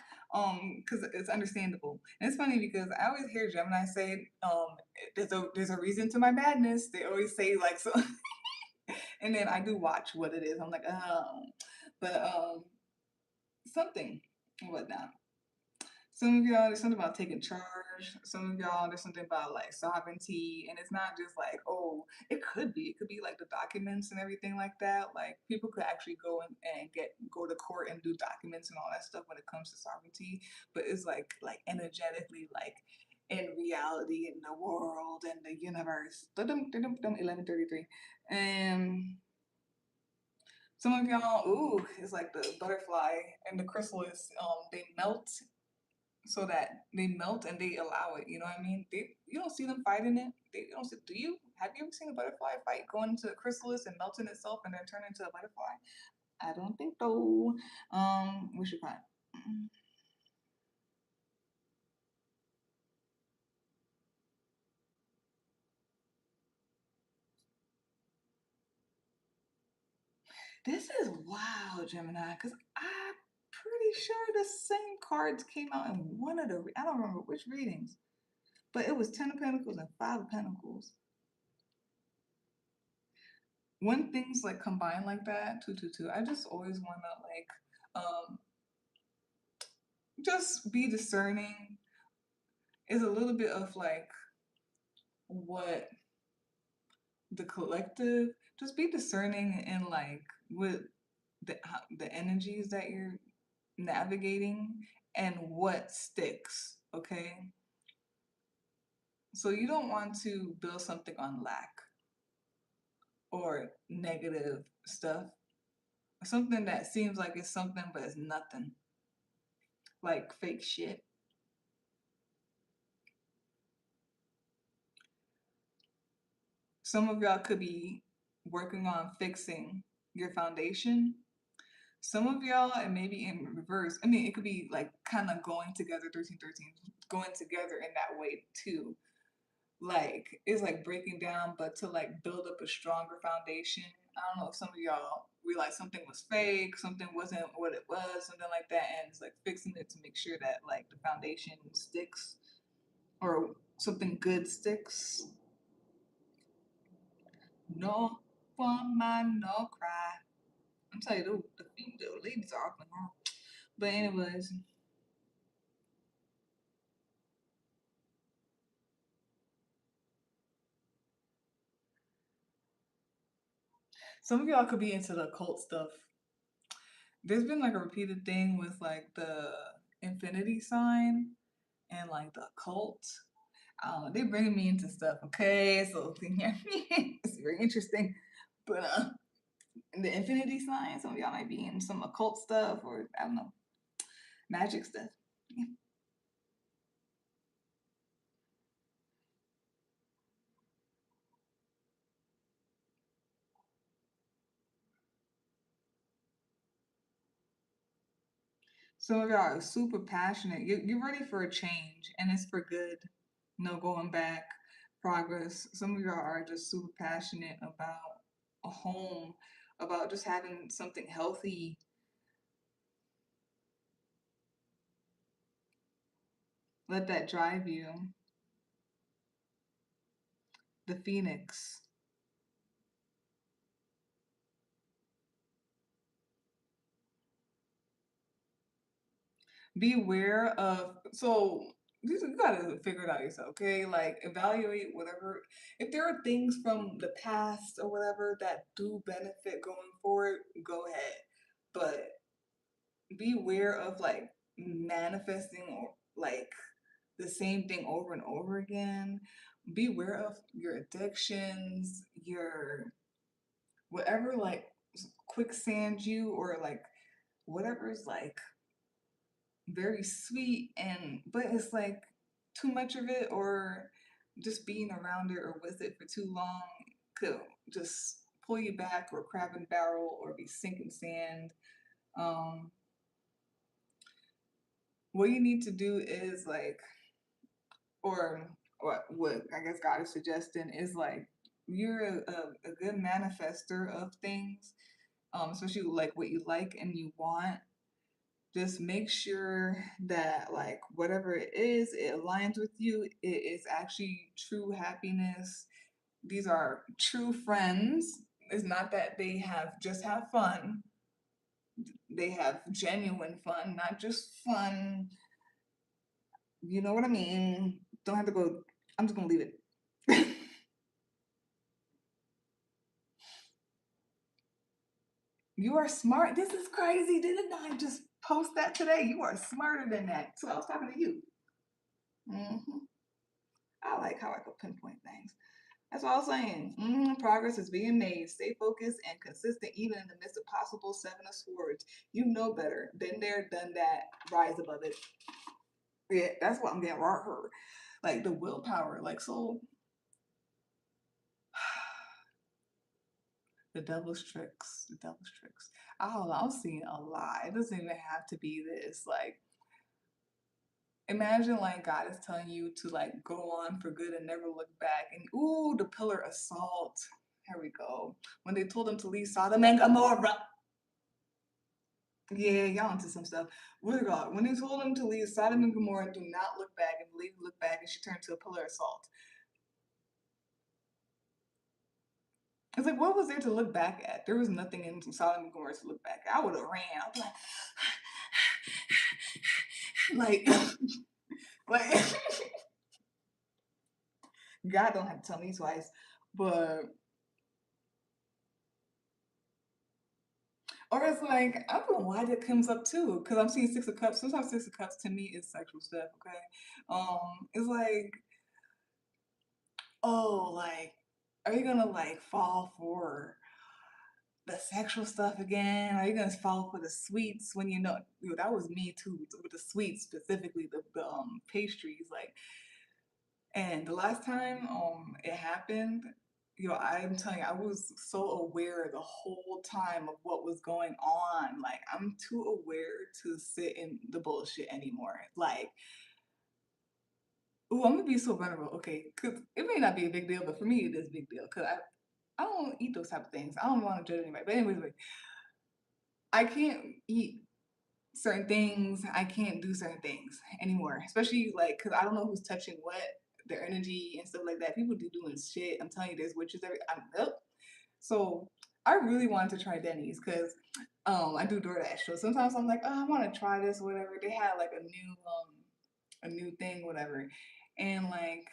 Because it's understandable, and it's funny because I always hear Gemini say, there's a reason to my madness." They always say like so, and then I do watch what it is. I'm like, but something and whatnot. Some of y'all, there's something about taking charge. Some of y'all, there's something about like sovereignty, and it's not just like, oh, it could be. It could be like the documents and everything like that. Like people could actually go and go to court and do documents and all that stuff when it comes to sovereignty. But it's like energetically, like in reality, in the world, and the universe. 11:33, and some of y'all, ooh, it's like the butterfly and the chrysalis. They melt so that they melt and they allow it. You know what I mean? You don't see them fighting it. They don't see. Do you? Have you ever seen a butterfly fight going into a chrysalis and melting itself and then turn into a butterfly? I don't think so. We should find. This is wild, Gemini, because I'm pretty sure the same cards came out in one of the. I don't remember which readings, but it was Ten of Pentacles and Five of Pentacles. when things like combine like that, two, I just always want to like just be discerning. Is a little bit of like what the collective, just be discerning in like with the energies that you're navigating and what sticks, okay? So you don't want to build something on lack or negative stuff, something that seems like it's something but it's nothing, like fake shit. Some of y'all could be working on fixing your foundation. Some of y'all, and maybe in reverse, I mean, it could be like kind of going together, 1313, going together in that way too. Like, it's like breaking down, but to like build up a stronger foundation. I don't know if some of y'all realize something was fake, something wasn't what it was, something like that, and it's like fixing it to make sure that like the foundation sticks or something good sticks. No woman, no cry. I'm telling you, the ladies are often wrong. But anyways, some of y'all could be into the occult stuff. There's been like a repeated thing with like the infinity sign and like the occult. They're bringing me into stuff, okay? So it's very interesting. But the infinity sign, some of y'all might be in some occult stuff or I don't know, magic stuff. Yeah. Some of y'all are super passionate. You're ready for a change, and it's for good. No going back, progress. Some of y'all are just super passionate about a home, about just having something healthy. Let that drive you. The phoenix. Be aware of, so you gotta figure it out yourself, okay? Like evaluate whatever, if there are things from the past or whatever that do benefit going forward, go ahead. But be aware of like manifesting or like the same thing over and over again. Be aware of your addictions, your whatever like quicksand you or like whatever's like very sweet and but it's like too much of it or just being around it or with it for too long could just pull you back or crab and barrel or be sinking sand. Um, what you need to do is like, or what I guess God is suggesting is like you're a good manifester of things, especially like what you like and you want. Just make sure that like whatever it is, it aligns with you. It is actually true happiness. These are true friends. It's not that they have just have fun. They have genuine fun, not just fun. You know what I mean? Don't have to go. I'm just gonna leave it. You are smart. This is crazy. Didn't I just post that today? You are smarter than that. So I was talking to you. Hmm. I like how I could pinpoint things. That's what I was saying. Progress is being made. Stay focused and consistent, even in the midst of possible seven of swords. You know better. Been there, done that. Rise above it. Yeah, that's what I'm getting right here. Like the willpower. Like so, the devil's tricks. The devil's tricks. Oh, I'm seeing a lot. It doesn't even have to be this. Like, imagine like God is telling you to like go on for good and never look back. And ooh, the pillar of salt. Here we go. When they told him to leave Sodom and Gomorrah. Yeah, y'all into some stuff. What God? When they told him to leave Sodom and Gomorrah, do not look back, and the lady looked back and she turned to a pillar of salt. It's like, what was there to look back at? There was nothing in Solomon Gomorrah to look back at. I would have ran. I'd be like, like God don't have to tell me twice, but or it's like I don't know why that comes up too, because I'm seeing Six of Cups. Sometimes Six of Cups to me is sexual stuff. Okay, it's like, oh, like, are you gonna like fall for the sexual stuff again? Are you gonna fall for the sweets when you know? Yo, that was me too with the sweets, specifically the pastries. Like, and the last time it happened, I'm telling you, I was so aware the whole time of what was going on. Like, I'm too aware to sit in the bullshit anymore. Like, oh, I'm gonna be so vulnerable. Okay, because it may not be a big deal, but for me it is a big deal. Cause I don't eat those type of things. I don't want to judge anybody. But anyways, like, I can't eat certain things. I can't do certain things anymore. Especially like, cause I don't know who's touching what, their energy and stuff like that. People do doing shit. I'm telling you, there's witches every. So I really wanted to try Denny's because I do DoorDash. So sometimes I'm like, oh, I want to try this or whatever. They had like a new thing, whatever. And like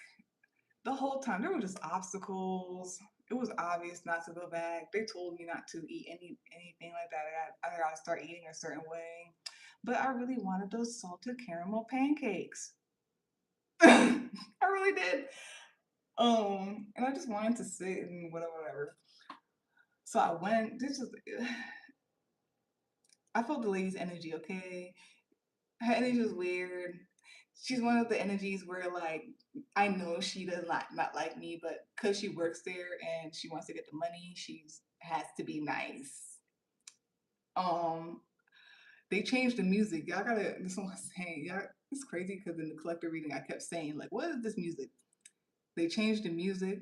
the whole time there were just obstacles. It was obvious not to go back. They told me not to eat anything like that. I gotta start eating a certain way. But I really wanted those salted caramel pancakes. I really did. And I just wanted to sit and whatever. So I went. This was. I felt the lady's energy. Okay, her energy was weird. She's one of the energies where like I know she does not like me, but because she works there and she wants to get the money, she's has to be nice. Um, they changed the music. Y'all gotta. This one was saying, y'all. It's crazy because in the collector reading, I kept saying like, "What is this music?" They changed the music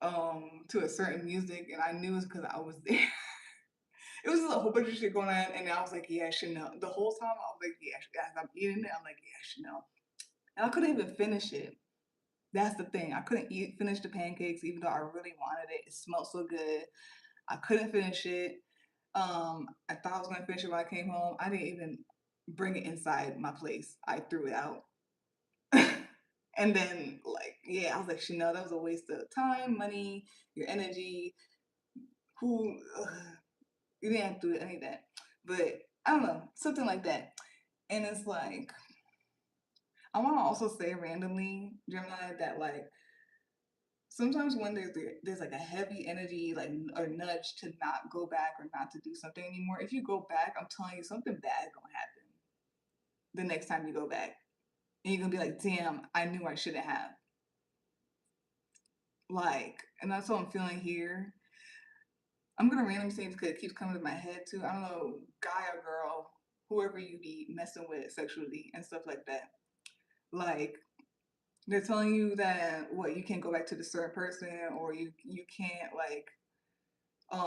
to a certain music, and I knew it's because I was there. It was just a whole bunch of shit going on, and I was like, "Yeah, Chanel." The whole time I was like, "Yeah, as I'm eating it, I'm like, yeah, Chanel." And I couldn't even finish it. That's the thing. I couldn't finish the pancakes, even though I really wanted it. It smelled so good. I couldn't finish it. I thought I was gonna finish it when I came home. I didn't even bring it inside my place. I threw it out. And then, like, yeah, I was like, Chanel, that was a waste of time, money, your energy. Who you didn't have to do any of that. But I don't know, something like that. And it's like, I want to also say randomly, Gemini, that like sometimes when there's like a heavy energy like or nudge to not go back or not to do something anymore, if you go back, I'm telling you something bad gonna happen the next time you go back, and you're gonna be like, damn, I knew I shouldn't have. Like, and that's what I'm feeling here. I'm gonna randomly say because it keeps coming to my head too. I don't know, guy or girl, whoever you be messing with sexually and stuff like that. Like, they're telling you that what you can't go back to the certain person, or you can't like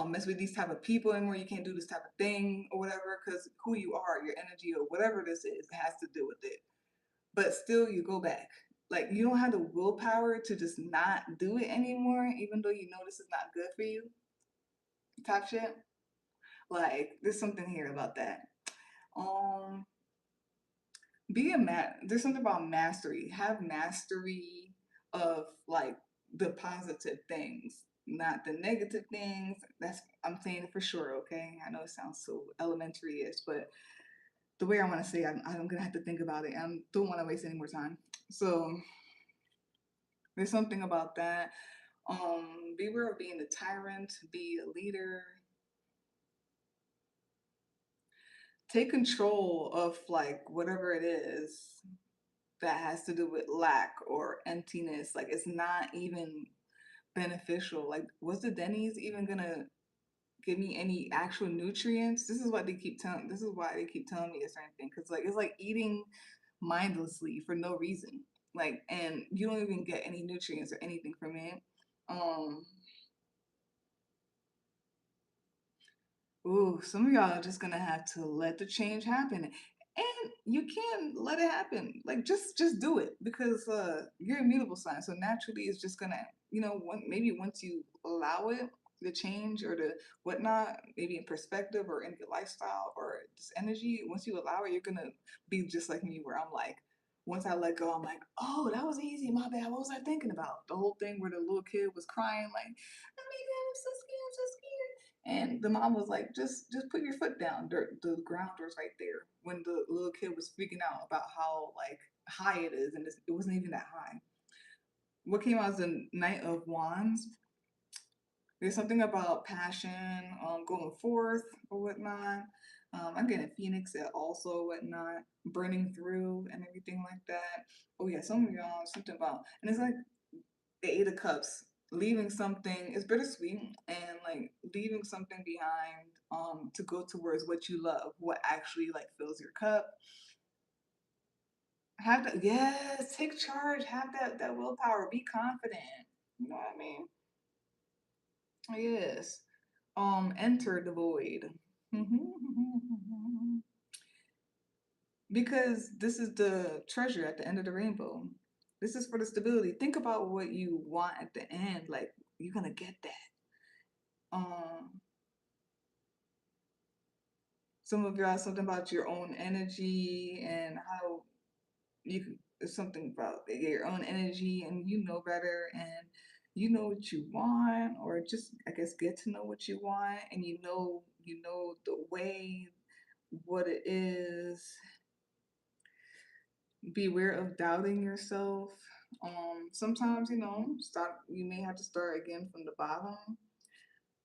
mess with these type of people anymore. You can't do this type of thing or whatever because who you are, your energy or whatever this is, has to do with it. But still, you go back. Like you don't have the willpower to just not do it anymore, even though you know this is not good for you. Type shit. Like there's something here about that. Um, there's something about mastery. Have mastery of like the positive things, not the negative things. That's I'm saying it for sure. Okay, I know it sounds so elementary-ish, but the way I want to say it, I'm gonna have to think about it. I don't want to waste any more time. So there's something about that. Beware of being a tyrant. Be a leader. Take control of like whatever it is that has to do with lack or emptiness. Like it's not even beneficial. Like, was the Denny's even gonna give me any actual nutrients? This is what they keep telling. This is why they keep telling me a certain thing. Cause like it's like eating mindlessly for no reason. Like, and you don't even get any nutrients or anything from it. Um, Ooh, some of y'all are just gonna have to let the change happen. And you can let it happen. Like just do it because you're a mutable sign. So naturally it's just gonna, maybe once you allow it, the change or the whatnot, maybe in perspective or in your lifestyle or this energy, once you allow it, you're gonna be just like me, where I'm like, once I let go, I'm like, oh, that was easy, my bad. What was I thinking about? The whole thing where the little kid was crying, like, oh my God, I'm so scared, I'm so scared. And the mom was like, just put your foot down. The ground was right there. When the little kid was freaking out about how like high it is, and it wasn't even that high. What came out as the Knight of Wands. There's something about passion, going forth or whatnot. I'm getting Phoenix at also whatnot, burning through and everything like that. Oh yeah, some of y'all something about, and it's like the Eight of Cups, leaving something. It's bittersweet, and like leaving something behind, to go towards what you love, what actually like fills your cup. Have that, yes, take charge, have that willpower, be confident. You know what I mean? Yes. Enter the void. Because this is the treasure at the end of the rainbow. This is for the stability. Think about what you want at the end. Like, you're gonna get that. Um, some of y'all, something about your own energy and how you can, it's something about your own energy, and you know better, and you know what you want, or just I guess get to know what you want, and you know the way, what it is. Beware of doubting yourself. Sometimes, start, you may have to start again from the bottom,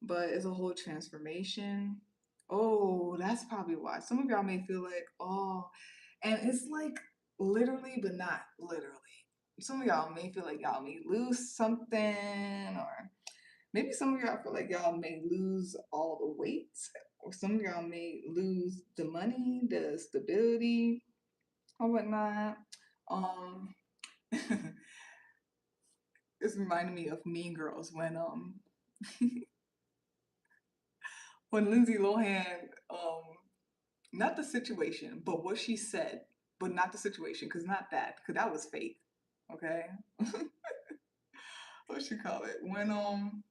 but it's a whole transformation. Oh, that's probably why. Some of y'all may feel like, oh, and it's like literally, but not literally. Some of y'all may feel like y'all may lose something, or maybe some of y'all feel like y'all may lose all the weight, or some of y'all may lose the money, the stability, or whatnot. Um, This reminded me of Mean Girls when Lindsay Lohan, not the situation, but what she said, but not the situation, because not that, because that was fake. Okay, what she call it? When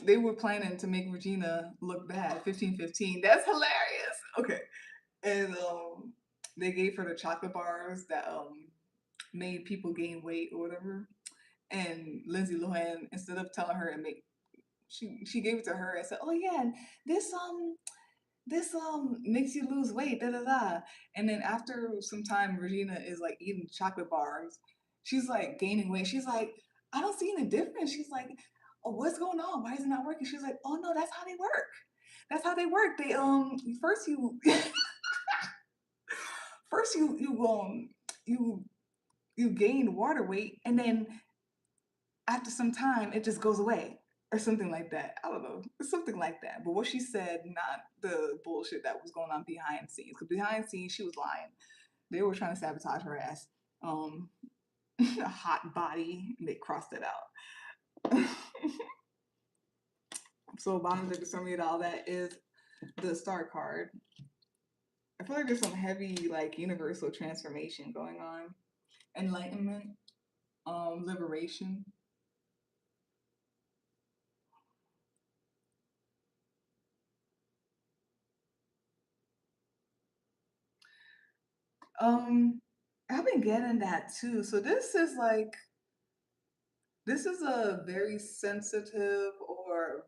they were planning to make Regina look bad, 1515. That's hilarious. Okay, and they gave her the chocolate bars that made people gain weight or whatever. And Lindsay Lohan, instead of telling her and make, she gave it to her and said, "Oh yeah, this makes you lose weight, da da da." And then after some time, Regina is like eating chocolate bars. She's like gaining weight. She's like, "I don't see any difference." She's like, "Oh, what's going on? Why is it not working?" She's like, "Oh no, that's how they work. That's how they work. They first you first you you gain water weight, and then after some time it just goes away." Or something like that. I don't know. Something like that. But what she said, not the bullshit that was going on behind the scenes. Because behind the scenes, she was lying. They were trying to sabotage her ass. A hot body, and they crossed it out. So bottom of the summary of all that is the star card. I feel like there's some heavy, like, universal transformation going on. Enlightenment, liberation. I've been getting that too. So this is a very sensitive or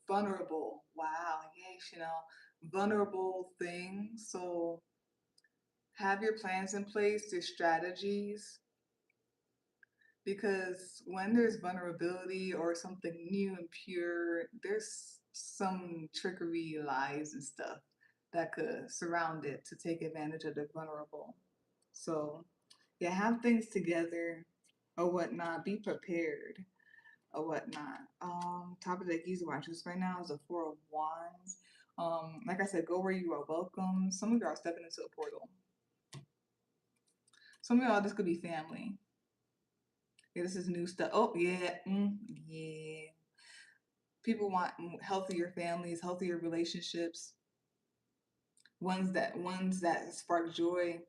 vulnerable. Wow, yay, Chanel. Vulnerable thing. So have your plans in place, your strategies, because when there's vulnerability or something new and pure, there's some trickery, lies, and stuff that could surround it to take advantage of the vulnerable. So, yeah, have things together or whatnot. Be prepared or whatnot. Top of the keys of watches right now is a Four of Wands. Like I said, go where you are welcome. Some of you are stepping into a portal. Some of y'all, this could be family. Yeah, this is new stuff. Oh yeah, yeah. People want healthier families, healthier relationships, ones that spark joy.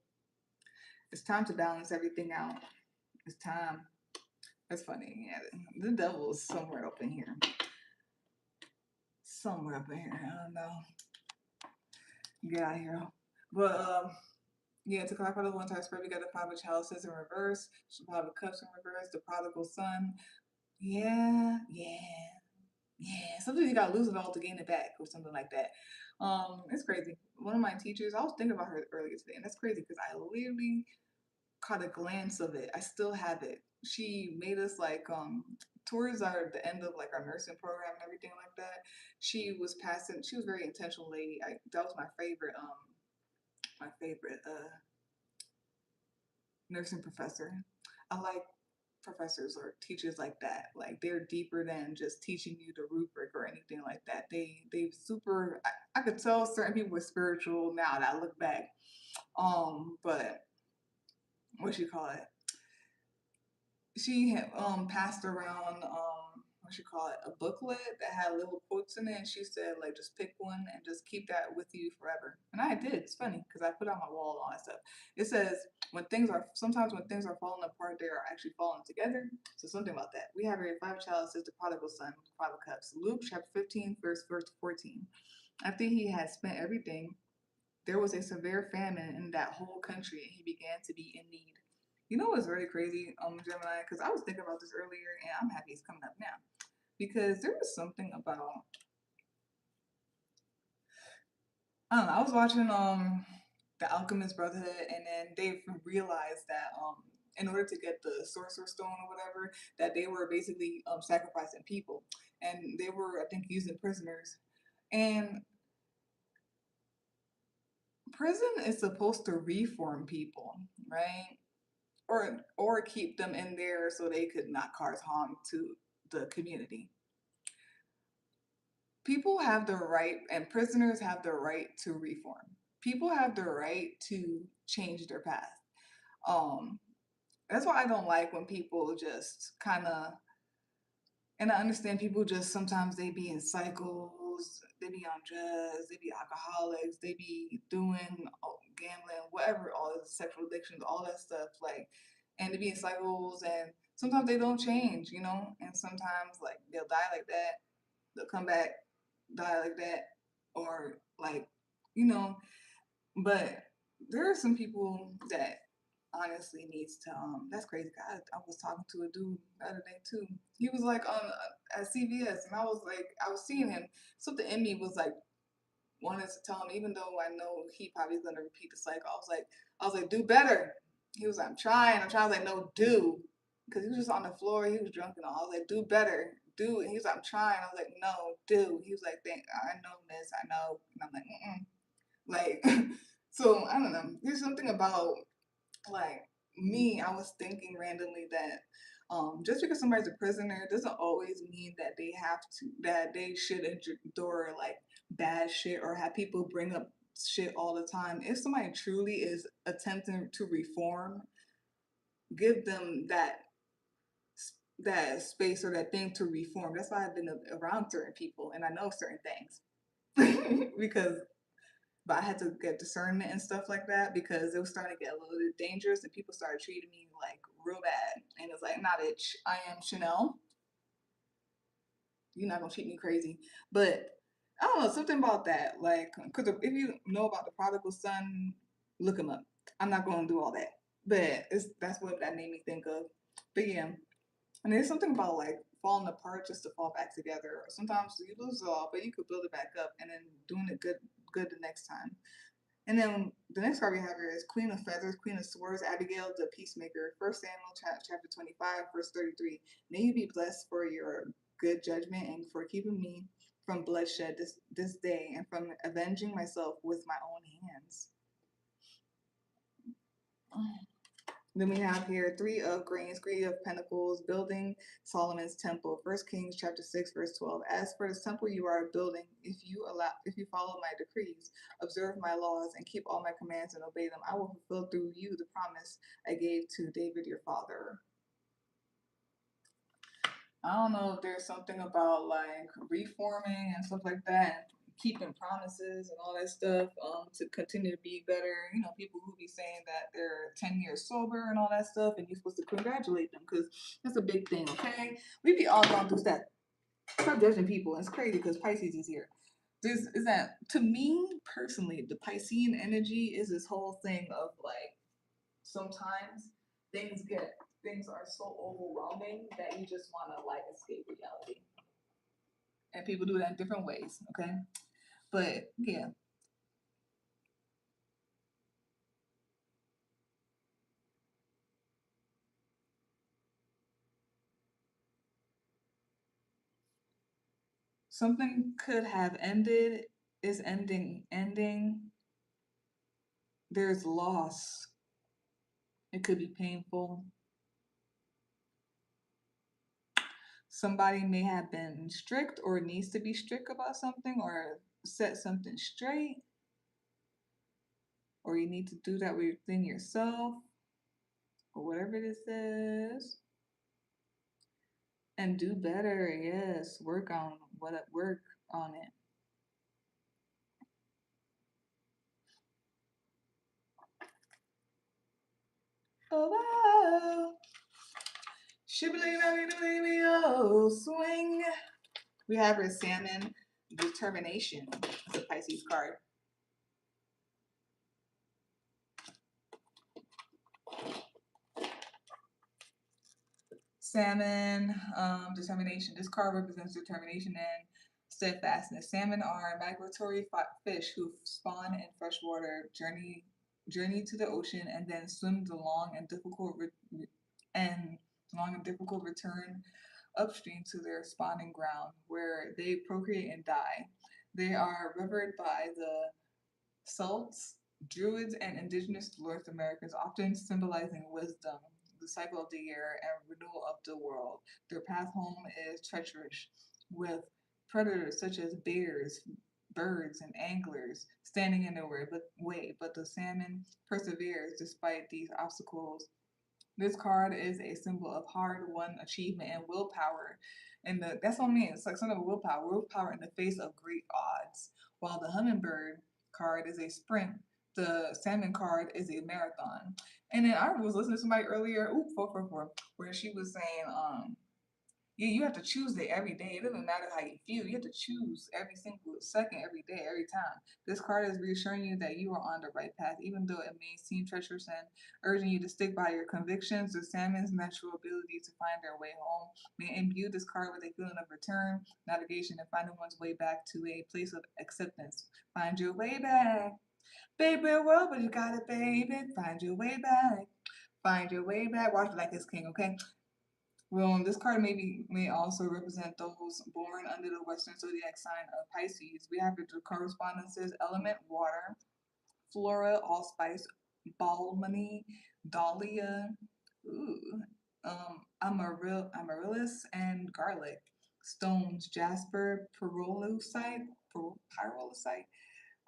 It's time to balance everything out. It's time. That's funny. Yeah, the devil is somewhere up in here. Somewhere up in here. I don't know. Get out of here. But yeah, to clarify the one time spread, we got the five of chalices in reverse, five of cups in reverse, the prodigal son. Yeah, yeah, yeah. Sometimes you gotta lose it all to gain it back, or something like that. It's crazy. One of my teachers, I was thinking about her earlier today, and that's crazy because I literally caught a glance of it. I still have it. She made us like towards our the end of like our nursing program and everything like that. She was passing. She was a very intentional lady. That was my favorite nursing professor. I like professors or teachers like that. Like they're deeper than just teaching you the rubric or anything like that. They super. I could tell certain people were spiritual now that I look back. But what you call it? She had passed around what you call it, a booklet that had little quotes in it, and she said like just pick one and just keep that with you forever. And I did. It's funny because I put it on my wall and all that stuff. It says when things are falling apart, they are actually falling together. So something about that. We have here five chalices, the prodigal son, five of cups. Luke chapter 15, verse 14. After he had spent everything, there was a severe famine in that whole country, and he began to be in need. You know what's really crazy, Gemini? Because I was thinking about this earlier, and I'm happy it's coming up now. Because there was something about I don't know. I was watching the Alchemist Brotherhood, and then they realized that in order to get the Sorcerer's Stone or whatever, that they were basically sacrificing people, and they were I think using prisoners, and prison is supposed to reform people, right? Or keep them in there so they could not cause harm to the community. People have the right, and prisoners have the right to reform. People have the right to change their path. Um, that's why I don't like when people just kind of, and I understand people just sometimes they be in cycles, they be on drugs, they be alcoholics, they be doing gambling, whatever, all the sexual addictions, all that stuff, like, and they be in cycles, and sometimes they don't change, you know, and sometimes like they'll die like that, they'll come back, die like that, or like, you know, but there are some people that honestly needs to that's crazy. I was talking to a dude the other day too. He was like on at CVS, and I was like I was seeing him. Something in me was like wanted to tell him, even though I know he probably gonna repeat the cycle. I was like, do better. He was like, I'm trying. I was like, no, do, because he was just on the floor. He was drunk and all. I was like, do better, do. And he was like, I'm trying. I was like, no, do. He was like, I know this, I know, and I'm like, so I don't know. There's something about like me, I was thinking randomly that just because somebody's a prisoner doesn't always mean that that they should endure like bad shit or have people bring up shit all the time. If somebody truly is attempting to reform, give them that space or that thing to reform. That's why I've been around certain people and I know certain things because but I had to get discernment and stuff like that because it was starting to get a little bit dangerous and people started treating me like real bad. And it's like, nah, bitch, I am Chanel. You're not gonna treat me crazy. But I don't know, something about that. Like, because if you know about the prodigal son, look him up. I'm not gonna do all that. But that's what that made me think of. But yeah, and there's something about like falling apart just to fall back together. Or sometimes you lose it all, but you could build it back up and then doing it good the next time. And then the next card we have here is Queen of Feathers, Queen of Swords, Abigail the Peacemaker. 1 Samuel chapter 25, verse 33. May you be blessed for your good judgment and for keeping me from bloodshed this day and from avenging myself with my own hands. Then we have here Three of Grains, Three of Pentacles, building Solomon's temple. 1 Kings chapter 6, verse 12. As for this temple you are building, if you follow my decrees, observe my laws, and keep all my commands and obey them, I will fulfill through you the promise I gave to David your father. I don't know if there's something about like reforming and stuff like that. keeping promises and all that stuff, to continue to be better. You know, people who be saying that they're 10 years sober and all that stuff, and you're supposed to congratulate them because that's a big thing, okay? We be all going through that. Stop judging people. It's crazy because Pisces is here. This is that, to me personally, the Piscean energy is this whole thing of like, sometimes things are so overwhelming that you just want to like escape reality. And people do that in different ways, okay? But yeah. Something could have ended, is ending. There's loss. It could be painful. Somebody may have been strict or needs to be strict about something or set something straight. Or you need to do that within yourself or whatever this is. And do better, yes. Work on it. Oh wow. Shibboleth, swing. We have her salmon determination. It's a Pisces card. Salmon, determination. This card represents determination and steadfastness. Salmon are migratory fish who spawn in freshwater, journey to the ocean, and then swim the long and difficult return upstream to their spawning ground, where they procreate and die. They are revered by the Celts, Druids, and indigenous North Americans, often symbolizing wisdom, the cycle of the year, and renewal of the world. Their path home is treacherous, with predators such as bears, birds, and anglers standing in their way, but the salmon perseveres despite these obstacles. This card is a symbol of hard-won achievement and willpower, and that's what I mean. It's like some of willpower in the face of great odds. While the hummingbird card is a sprint, the salmon card is a marathon. And then I was listening to somebody earlier, 444, where she was saying, yeah, you have to choose it every day. It doesn't matter how you feel. You have to choose every single second, every day, every time. This card is reassuring you that you are on the right path, even though it may seem treacherous and urging you to stick by your convictions. The salmon's natural ability to find their way home may imbue this card with a feeling of return, navigation, and finding one's way back to a place of acceptance. Find your way back. Baby world, but you got it, baby. Find your way back. Find your way back. Watch it like it's king, okay? Well, this card may also represent those born under the Western zodiac sign of Pisces. We have the correspondences: element water, flora, allspice, balmony, dahlia, ooh, amaryllis, and garlic. Stones: jasper, pyrrolysite,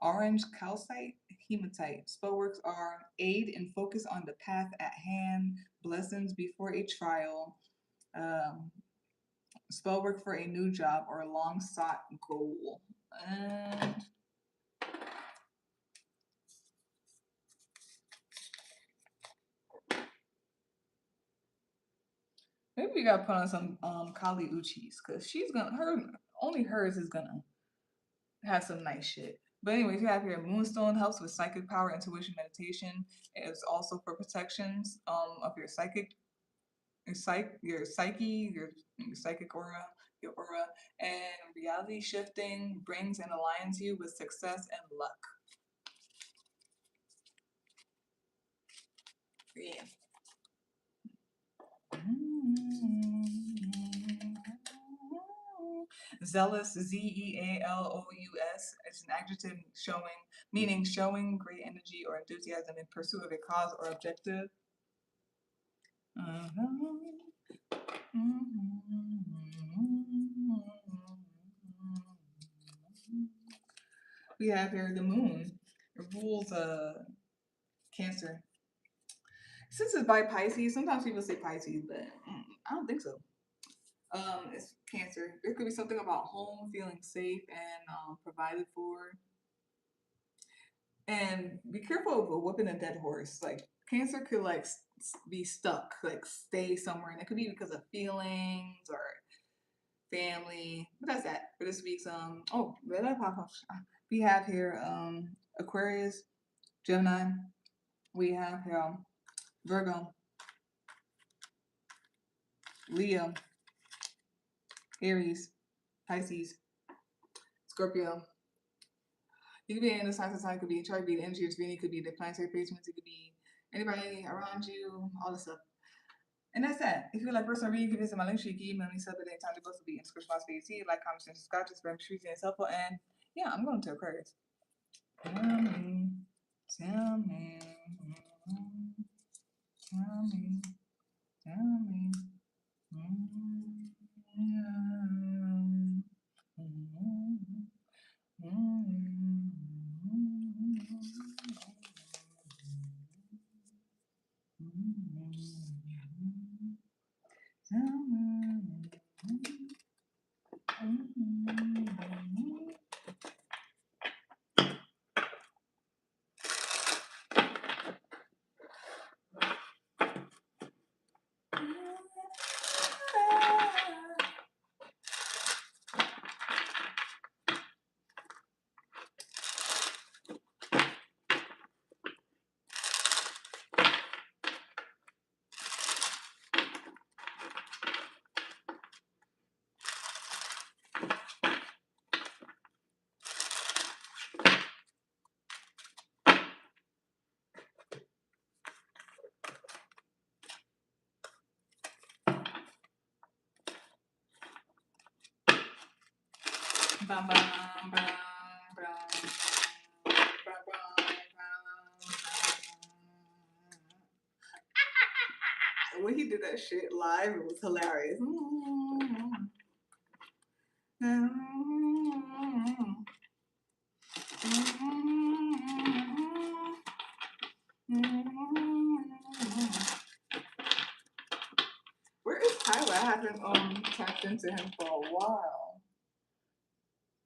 orange calcite, hematite. Spellworks are aid and focus on the path at hand, blessings before a trial, um, spell work for a new job or a long sought goal. And maybe we gotta put on some Kali Uchis because she's gonna only hers is gonna have some nice shit. But anyways, you have here Moonstone helps with psychic power, intuition, meditation. It's also for protections of your psyche, your psychic aura, your aura, and reality shifting brings and aligns you with success and luck. Yeah. Zealous, Zealous, is an adjective meaning showing great energy or enthusiasm in pursuit of a cause or objective. We have here the moon. It rules Cancer. Since it's by Pisces, sometimes people say Pisces, but I don't think so. is Cancer. There could be something about home, feeling safe and provided for. And be careful of whipping a dead horse. Like Cancer could like be stuck, like stay somewhere, and it could be because of feelings or family. But that's that for this week's oh, where did I pop off? We have here Aquarius, Gemini. We have here Virgo, Leo, Aries, Pisces, Scorpio. You could be in the sign of sign, could be chart, be the energy of Venus, could be the planetary placements, it could be anybody around you, all this stuff. And that's that. If you like personal reading, you can visit my link tree, email me, sub at any time. The books will be in the description box for you to see. Like, comment, and subscribe to Spam Trees and it's helpful. And yeah, I'm going to Aquarius. Tell me, tell me, tell me, tell me. Bum, bum, bum, bum, when he did that shit live, it was hilarious. Where is Tyler? I haven't tapped into him for a while.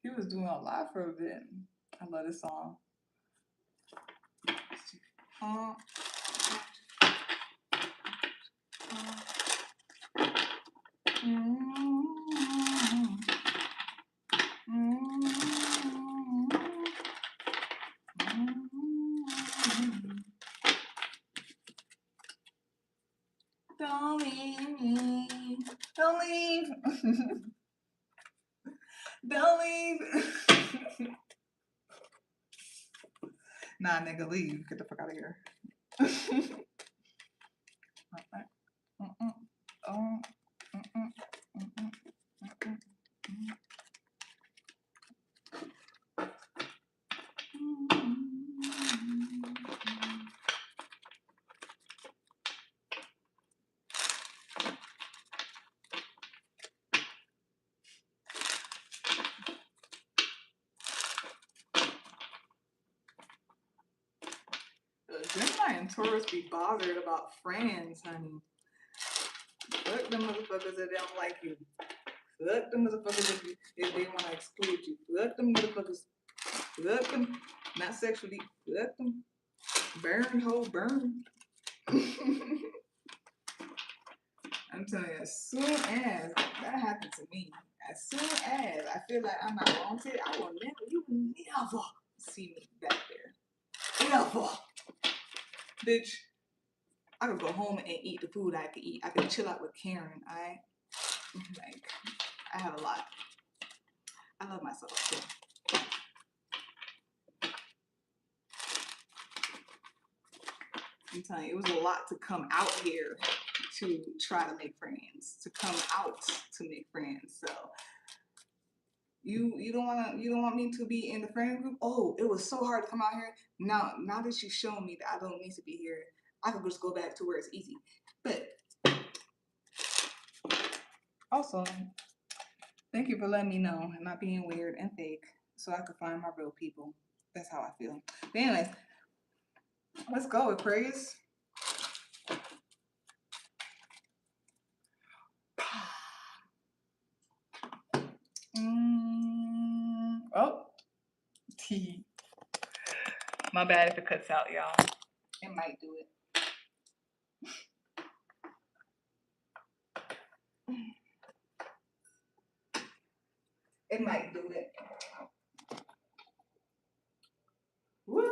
He was doing a lot for a bit. I love this song. Don't leave me. Don't leave. Don't leave. Nah, nigga, leave. Get the fuck out of here. Gemini and Taurus be bothered about friends, honey. Fuck them motherfuckers that don't like you. Fuck them motherfuckers if they want to exclude you. Fuck them motherfuckers. Fuck them. Not sexually. Fuck them. Burn, ho, burn. I'm telling you, as soon as that happened to me, as soon as I feel like I'm not wanted, I will never, you will never see me back there. Never. Bitch, I could go home and eat the food I could eat. I could chill out with Karen, alright? Like, I have a lot. I love myself too. I'm telling you, it was a lot to come out here to try to make friends, to come out to make friends. So you don't want me to be in the friend group? Oh, it was so hard to come out here. Now that you've shown me that I don't need to be here, I could just go back to where it's easy. But also, thank you for letting me know and not being weird and fake, so I could find my real people. That's how I feel. But anyways, let's go, Aquarius. My bad if it cuts out, y'all. It might do it. It might do it. Woo!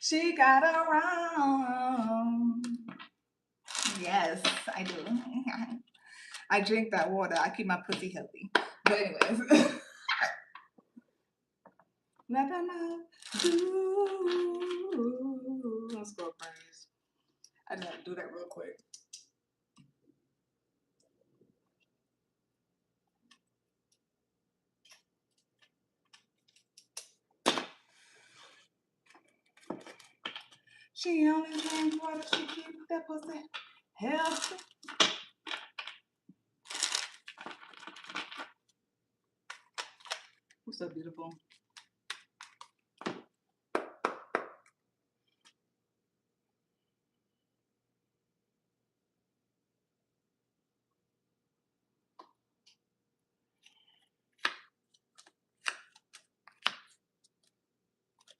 She got around. Yes, I do. I drink that water. I keep my pussy healthy. But anyways. Let's go, Aquarius. I just have to do that real quick. She only drinks water. She keep that pussy healthy. What's so beautiful?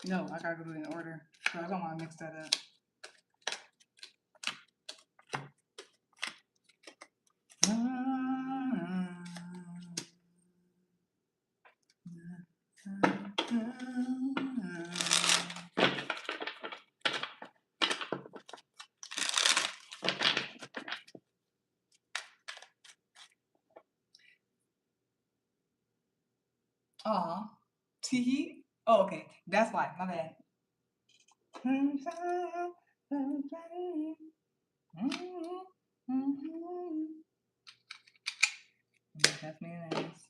No, I gotta go in order. So I don't want to mix that up. Aw. Tee. Oh, okay. That's why. My bad. That's mayonnaise.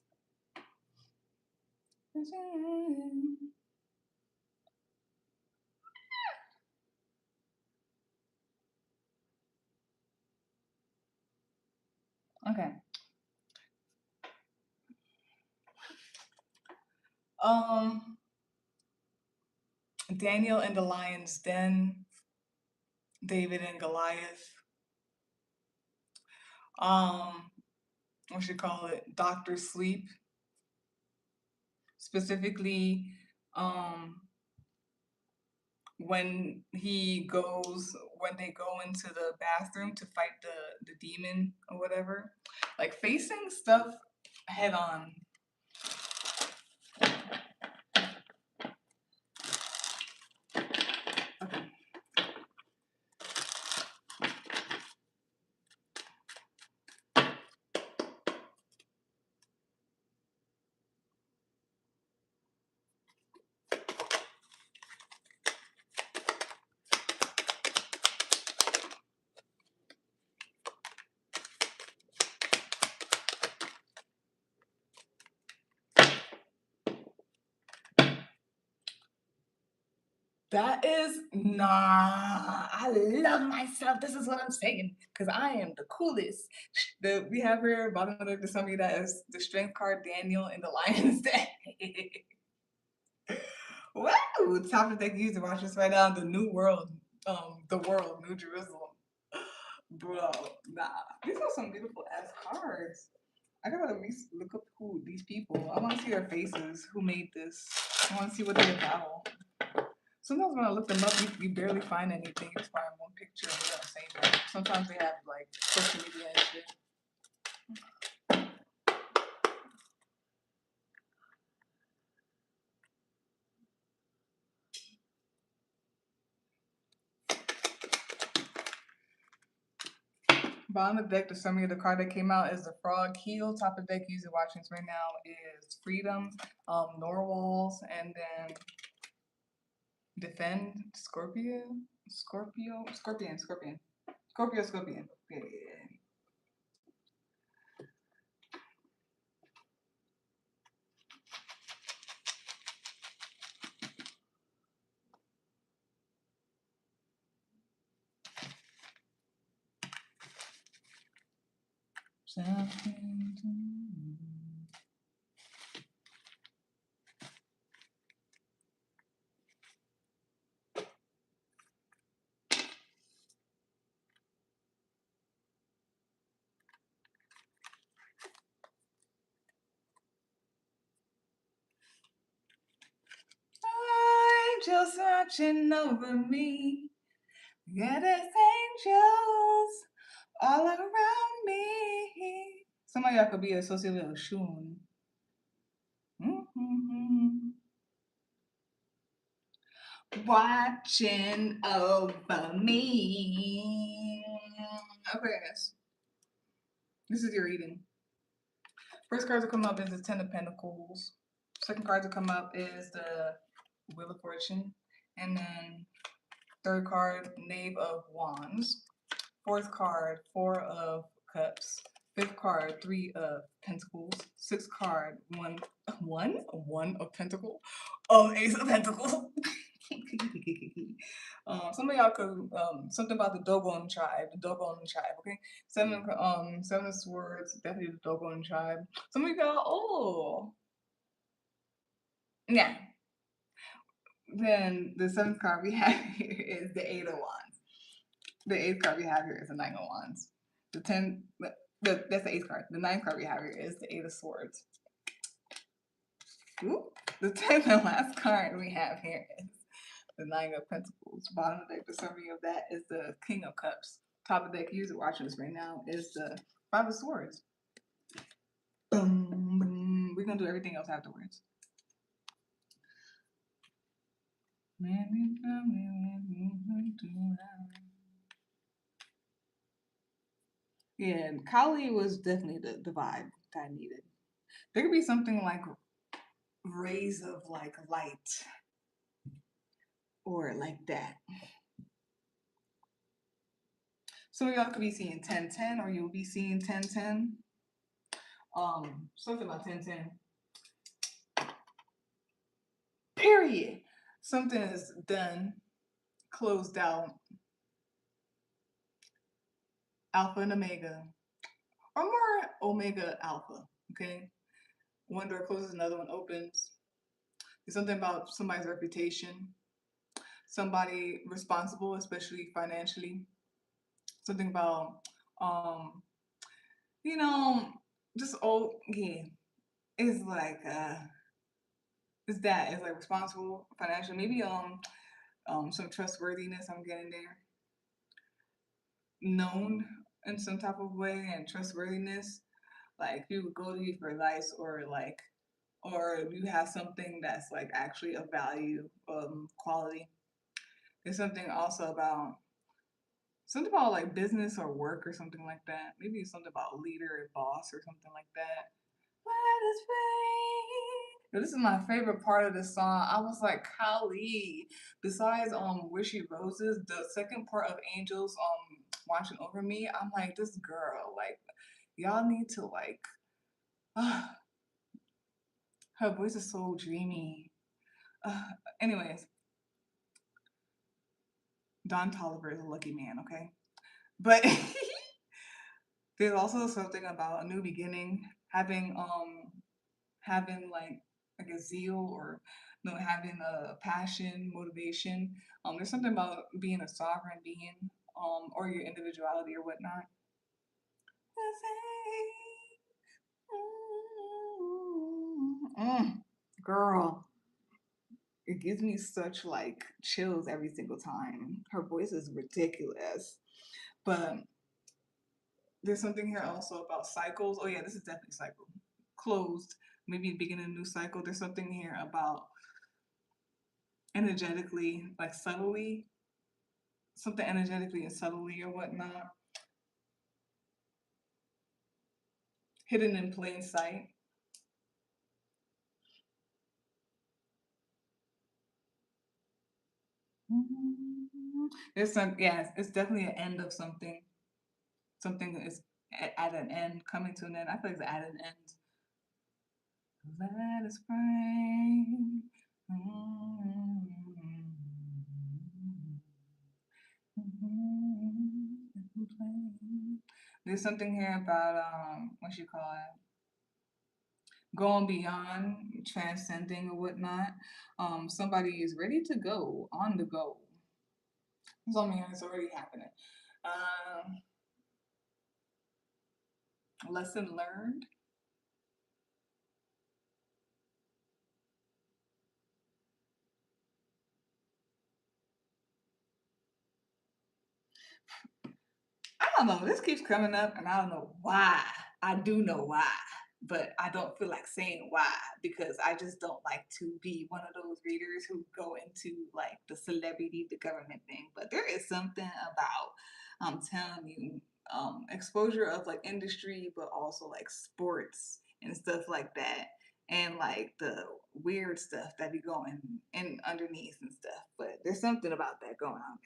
Okay. Daniel and the Lion's Den, David and Goliath. What should call it? Doctor Sleep. Specifically, when they go into the bathroom to fight the demon or whatever, like facing stuff head on. Okay. That is I love myself. This is what I'm saying. Because I am the coolest. We have here bottom of the summary that is the strength card, Daniel and the Lion's Den. Wow, top of deck used to watch this right now. The New World, New Jerusalem. Bro, nah. These are some beautiful ass cards. I gotta at least look up who these people. I want to see their faces. Who made this? I want to see what they're about. Sometimes when I look them up, you barely find anything. You just find one picture and they don't say that. Sometimes they have like social media and shit. Bottom of the deck, the summary of the card that came out is the Frog Heel. Top of the deck, using watching right now is Freedom, Norwals, and then Defend, Scorpion. Yeah. Something to angels watching over me. Yeah, there's angels all around me. Some of y'all could be associated with Oshun. Watching over me. Aquarius. This is your reading. First card to come up is the Ten of Pentacles. Second card to come up is the Wheel of Fortune. And then third card, Knave of Wands. Fourth card, Four of Cups. Fifth card, Three of Pentacles. Sixth card, One of Pentacles. Ace of Pentacles. Some of y'all could something about the Dogon tribe, okay? Seven of Swords, definitely the Dogon tribe. Some of you go, yeah. Then the seventh card we have here is the Eight of Wands. The eighth card we have here is the Nine of Wands. That's the eighth card. The ninth card we have here is the Eight of Swords. Ooh. The 10th and last card we have here is the Nine of Pentacles. Bottom of the deck, the summary of that is the King of Cups. Top of the deck, user watching this right now, is the Five of Swords. Boom, boom. We're gonna do everything else afterwards. Yeah, Kali was definitely the vibe that I needed. There could be something like rays of like light or like that. Some of y'all could be seeing 10-10 or you'll be seeing 10-10. Something about 10-10. Period. Something is done, closed out. Alpha and Omega. Or more Omega Alpha, okay? One door closes, another one opens. There's something about somebody's reputation. Somebody responsible, especially financially. Something about, you know, just it's like, it's like responsible financially. Maybe some trustworthiness I'm getting there. Known in some type of way and trustworthiness. Like people go to you for advice or you have something that's like actually of value, quality. There's something also about like business or work or something like that. Maybe it's something about leader or boss or something like that. Let us rain. This is my favorite part of the song. I was like, Kali. Besides Wishy Roses, the second part of Angels watching over me, I'm like, this girl, like, y'all need to like her voice is so dreamy. Anyways, Don Tolliver is a lucky man, okay? But there's also something about a new beginning, having like a zeal or having a passion, motivation. There's something about being a sovereign being, or your individuality or whatnot. Girl, it gives me such like chills every single time. Her voice is ridiculous. But there's something here also about cycles. Oh yeah, this is definitely cycle. Closed, maybe beginning a new cycle. There's something here about energetically, like subtly, something energetically and subtly or whatnot. Hidden in plain sight. There's it's definitely an end of something. Something that is at an end, coming to an end. I feel like it's at an end. Let us pray. There's something here about what you call it, going beyond, transcending or whatnot. Somebody is ready to go on the go. So I mean, it's already happening. Um, Lesson learned. I don't know. This keeps coming up, and I don't know why. I do know why, but I don't feel like saying why because I just don't like to be one of those readers who go into like the celebrity, the government thing. But there is something about, I'm telling you, exposure of like industry, but also like sports and stuff like that, and like the weird stuff that be going in underneath and stuff. But there's something about that going on.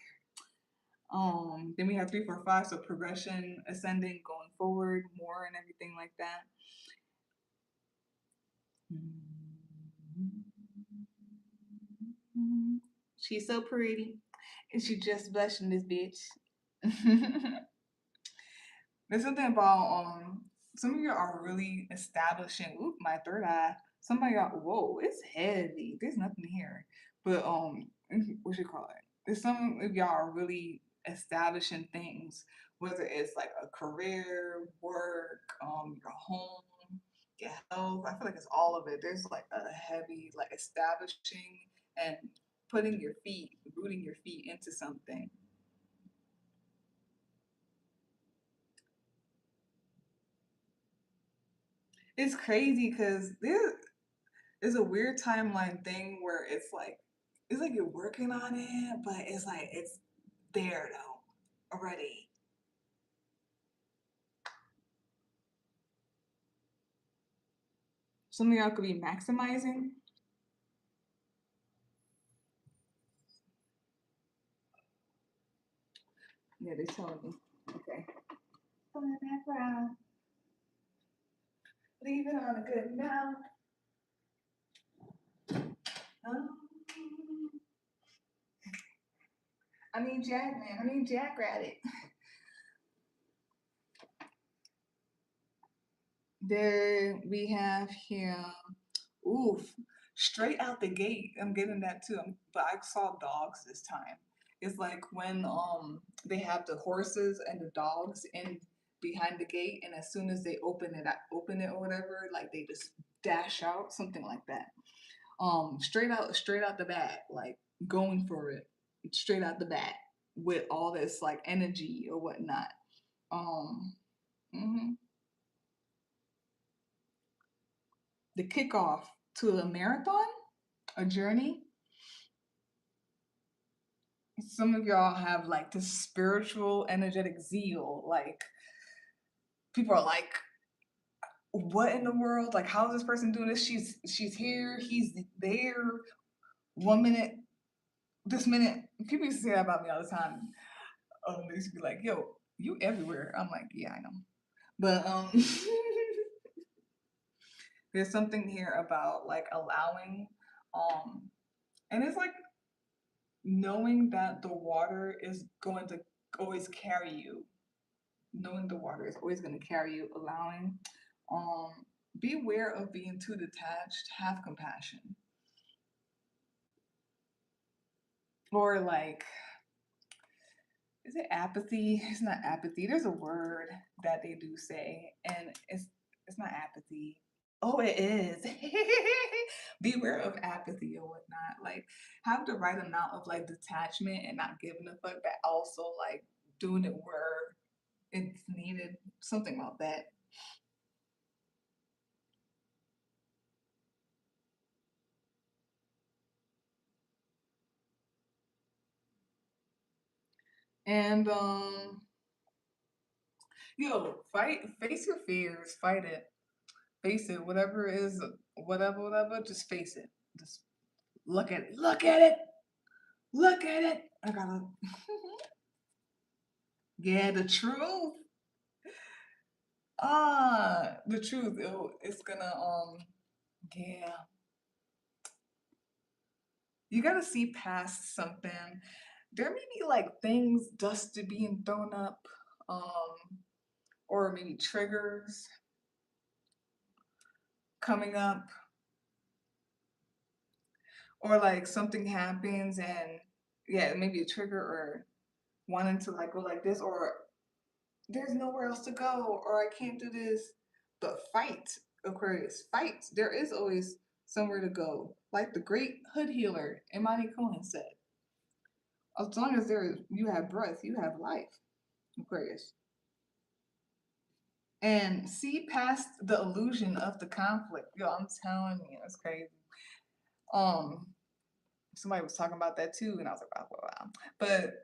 Then we have 3, 4, 5, so progression, ascending, going forward, more and everything like that. She's so pretty. And she just blushing this bitch. There's something about some of you are really establishing oop my third eye. Some of y'all whoa, it's heavy. There's nothing here. But what you call it? There's some of y'all are really establishing things, whether it's like a career, work, your home, your health. I feel like it's all of it. There's like a heavy like establishing and putting your feet, rooting your feet into something. It's crazy because there's a weird timeline thing where it's like you're working on it, but it's like it's there though already. Some of y'all could be maximizing. Yeah, they're telling me. Okay. On the background, leave it on a good note. Um, I mean Jack, man. I mean Jack Rabbit. There we have here. Oof, straight out the gate. I'm getting that too. But I saw dogs this time. It's like when they have the horses and the dogs in behind the gate, and as soon as they open it or whatever, like they just dash out, something like that. Straight out the bat, like going for it, straight out the bat with all this like energy or whatnot. Um, mhm. The kickoff to a marathon, a journey. Some of y'all have like this spiritual energetic zeal, like people are like, what in the world, like how is this person doing this? She's here, he's there, 1 minute, this minute. People used to say that about me all the time. They used to be like, yo, you everywhere. I'm like, yeah, I know. But there's something here about like allowing, um and it's like knowing that the water is going to always carry you, knowing the water is always going to carry you, allowing, um be aware of being too detached, have compassion, or like, is it apathy? It's not apathy. There's a word that they do say, and it's not apathy. Oh, it is. Beware of apathy or whatnot. Like, have the right amount of like detachment and not giving a fuck, but also like doing it where it's needed. Something about that. And yo, face your fears, fight it, face it, whatever it is, whatever, just face it. Just look at it, look at it. I gotta, yeah, the truth. The truth. It's gonna, yeah, you gotta see past something. There may be like things, dust being thrown up, um, or maybe triggers coming up, or like something happens and yeah, maybe a trigger or wanting to like go like this, or there's nowhere else to go, or I can't do this. But fight, Aquarius, fight. There is always somewhere to go. Like the great hood healer Imani Cohen said, as long as you have breath, you have life, Aquarius. And see past the illusion of the conflict. Yo, I'm telling you, it's crazy. Um, somebody was talking about that too, and I was like, wow. But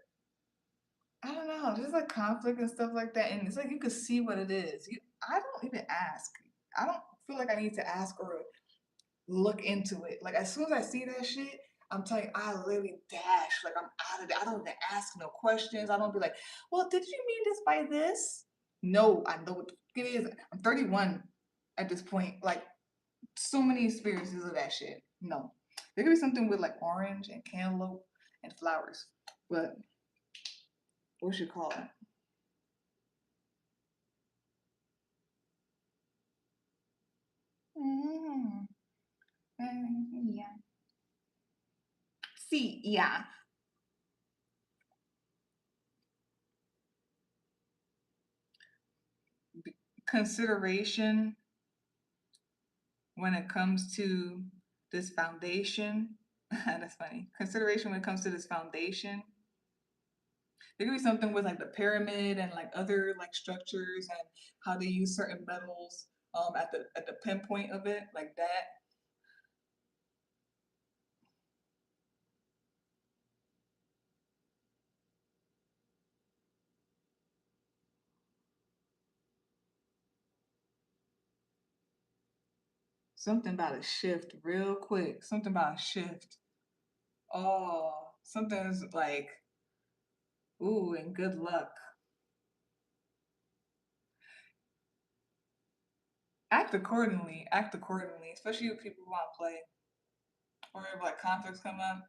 I don't know, there's like conflict and stuff like that, and it's like you can see what it is. I don't even ask. I don't feel like I need to ask or look into it. Like as soon as I see that shit, I'm telling you, I literally dash. Like I'm out of it. I don't even ask no questions. I don't be like, well, did you mean this by this? No, I know what it is. I'm 31 at this point. Like so many experiences of that shit. No. There could be something with like orange and cantaloupe and flowers. But what should call it? Yeah. See, yeah. Consideration when it comes to this foundation. That's funny. Consideration when it comes to this foundation. There could be something with like the pyramid and like other like structures and how they use certain metals at the pinpoint of it, like that. Something about a shift real quick. Something about a shift. Oh, something's like, ooh, and good luck. Act accordingly, especially if people want to play or if like conflicts come up.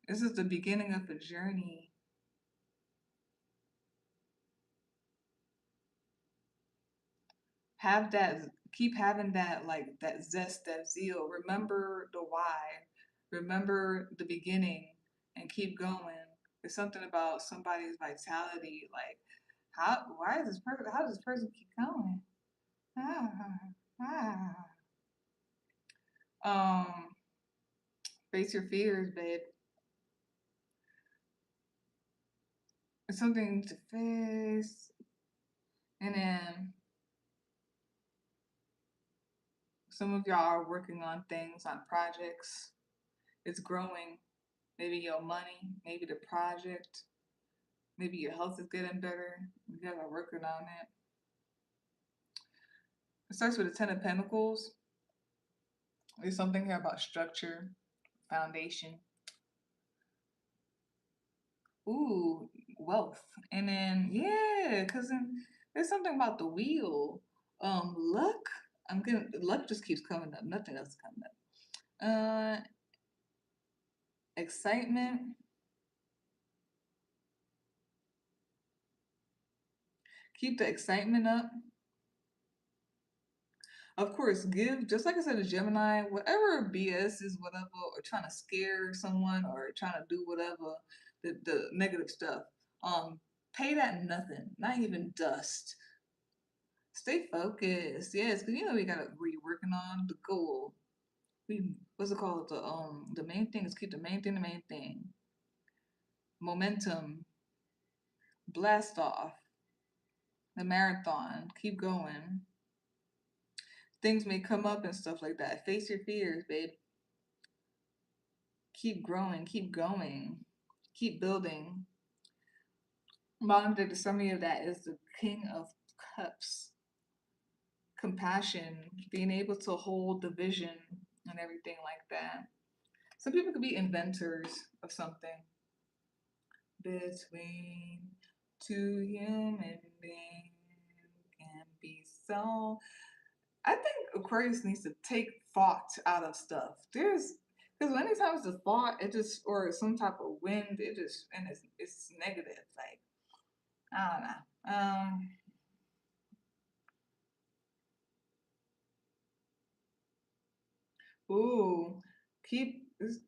This is the beginning of a journey. Have that, keep having that, like that zest, that zeal. Remember the why, remember the beginning, and keep going. There's something about somebody's vitality. Like, why is this person, how does this person keep going? Ah, ah. Um, face your fears, babe. It's something to face. And then some of y'all are working on things, on projects. It's growing. Maybe your money, maybe the project, maybe your health is getting better. You guys are working on it. It starts with the Ten of Pentacles. There's something here about structure, foundation. Ooh, wealth. And then, yeah, because then there's something about the wheel. Luck. Luck just keeps coming up. Nothing else is coming up. Excitement. Keep the excitement up. Of course, give, just like I said to Gemini, whatever BS is, whatever, or trying to scare someone or trying to do whatever, the negative stuff. Pay that nothing, not even dust. Stay focused, yes, because you know we gotta, we're working on the goal. What's it called? The main thing is keep the main thing the main thing. Momentum, blast off, the marathon, keep going. Things may come up and stuff like that. Face your fears, babe. Keep growing, keep going, keep building. Modern day, the summary of that is the King of Cups. Compassion, being able to hold the vision and everything like that. Some people could be inventors of something. Between two human beings can be so. I think Aquarius needs to take thought out of stuff. Because anytime it's a thought, it just or some type of wind, it just and it's negative. Like I don't know. Ooh,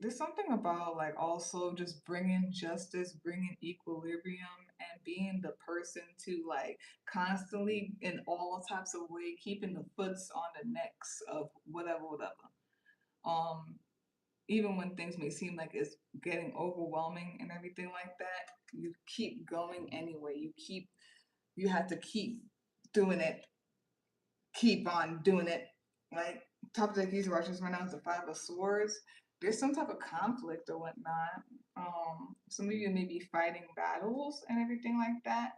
there's something about like also just bringing justice, bringing equilibrium, and being the person to like constantly in all types of way keeping the foots on the necks of whatever. Um, Even when things may seem like it's getting overwhelming and everything like that, you keep going anyway. You have to keep doing it, keep on doing it. Like top of the keys watchers right now is the Five of Swords. There's some type of conflict or whatnot. Some of you may be fighting battles and everything like that.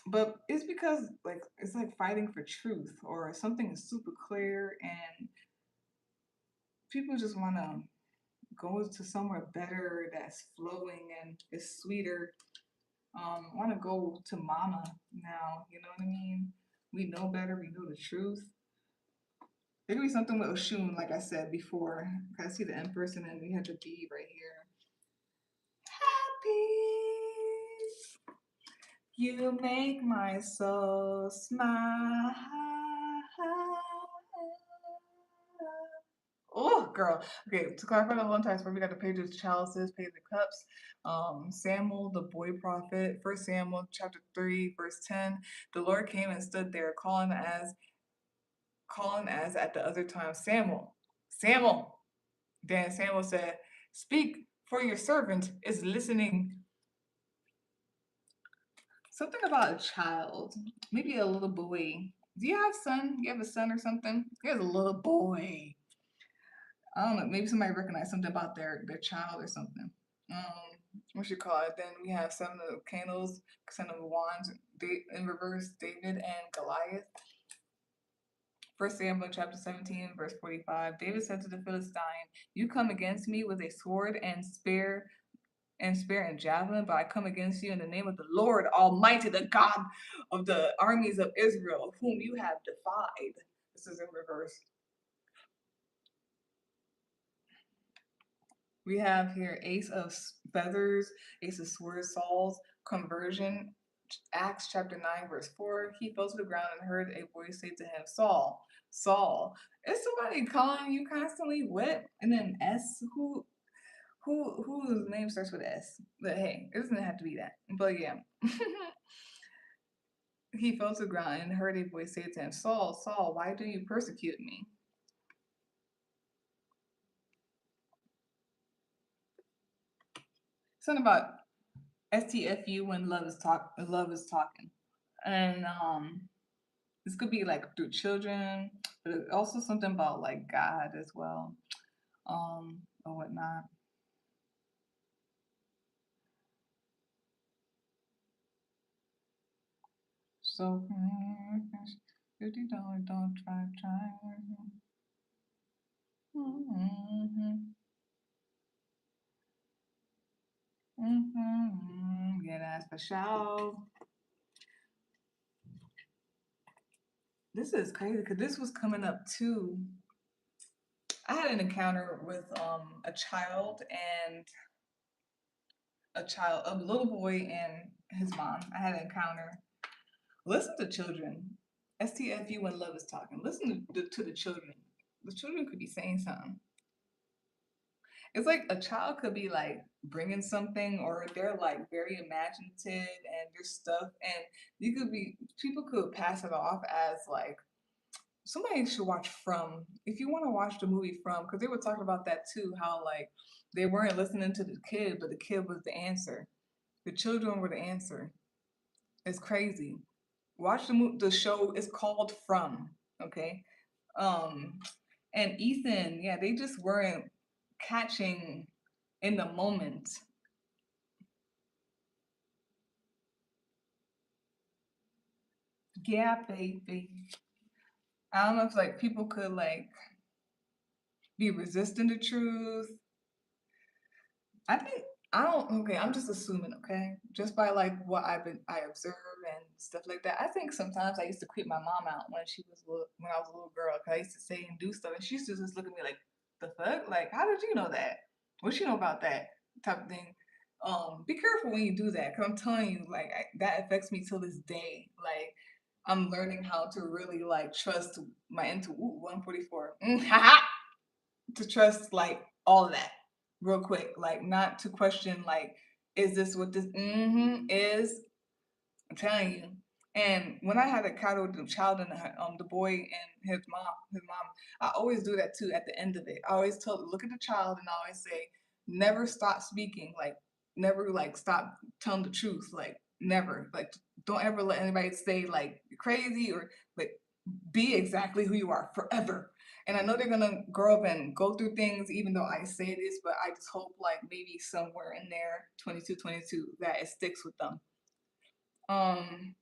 But it's because like it's like fighting for truth or something is super clear and people just wanna go to somewhere better that's flowing and is sweeter. Want to go to mama now, you know what I mean? We know better, we know the truth. There could be something with Oshun, like I said before. I see the Empress and then we have the bee right here. Happy, you make my soul smile. Oh, girl. Okay, to clarify the one times where we got the page of chalices, page of cups. Samuel, the boy prophet, First Samuel chapter 3, verse 10. The Lord came and stood there, calling as at the other time, Samuel, Samuel. Then Samuel said, speak, for your servant is listening. Something about a child, maybe a little boy. Do you have a son? You have a son or something? Here's a little boy. I don't know, maybe somebody recognized something about their child or something. What you call it? Then we have seven of candles, seven of wands, in reverse, David and Goliath. First Samuel chapter 17, verse 45. David said to the Philistine, you come against me with a sword and spear and javelin, but I come against you in the name of the Lord Almighty, the God of the armies of Israel, whom you have defied. This is in reverse. We have here Ace of Feathers, Ace of Swords, Saul's conversion, Acts chapter 9, verse 4. He fell to the ground and heard a voice say to him, Saul, Saul, is somebody calling you constantly? What? And then S, whose name starts with S? But hey, it doesn't have to be that. But yeah. He fell to the ground and heard a voice say to him, Saul, Saul, why do you persecute me? Something about STFU when love is talking. And this could be like through children, but also something about like God as well. Or whatnot. So $50 don't try. Yeah, that's for sure. This is crazy because this was coming up too. I had an encounter with a little boy and his mom. I had an encounter. Listen to children. STFU when love is talking. Listen to the children. The children could be saying something. It's like a child could be like bringing something, or they're like very imaginative and their stuff, and people could pass it off as like somebody should watch From. If you want to watch the movie From, because they were talking about that too, how like they weren't listening to the kid, but the kid was the answer. The children were the answer. It's crazy. Watch the show. It's called From. Okay, um, and Ethan, yeah, they just weren't catching in the moment. Yeah, baby. I don't know if like people could like be resistant to truth. I think I don't. Okay, I'm just assuming. Okay, just by like what I observe and stuff like that. I think sometimes I used to creep my mom out when I was a little girl. Cause I used to say and do stuff, and she used to just look at me like, the fuck? Like, how did you know that? What you know about that type of thing? Be careful when you do that, cause I'm telling you, like that affects me till this day. Like, I'm learning how to really like trust my 144. Haha, to trust like all of that real quick, like not to question like, is this what this is? I'm telling you. And when I had a cuddle with the child and the boy and his mom, I always do that too at the end of it. I always look at the child and I always say, never stop speaking, like never like stop telling the truth, like never, like don't ever let anybody say like you're crazy or like be exactly who you are forever. And I know they're gonna grow up and go through things, even though I say this, but I just hope like maybe somewhere in there, 22, that it sticks with them. Um,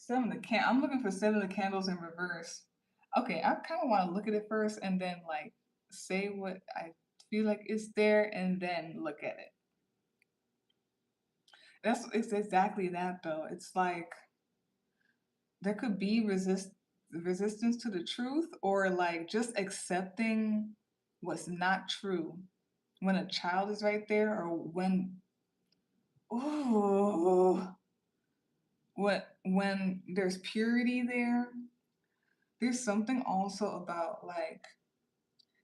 I'm looking for 7 of the candles in reverse. Okay, I kind of want to look at it first and then like say what I feel like is there and then look at it. It's exactly that though. It's like there could be resistance to the truth or like just accepting what's not true when a child is right there or ooh, when there's purity there. There's something also about like,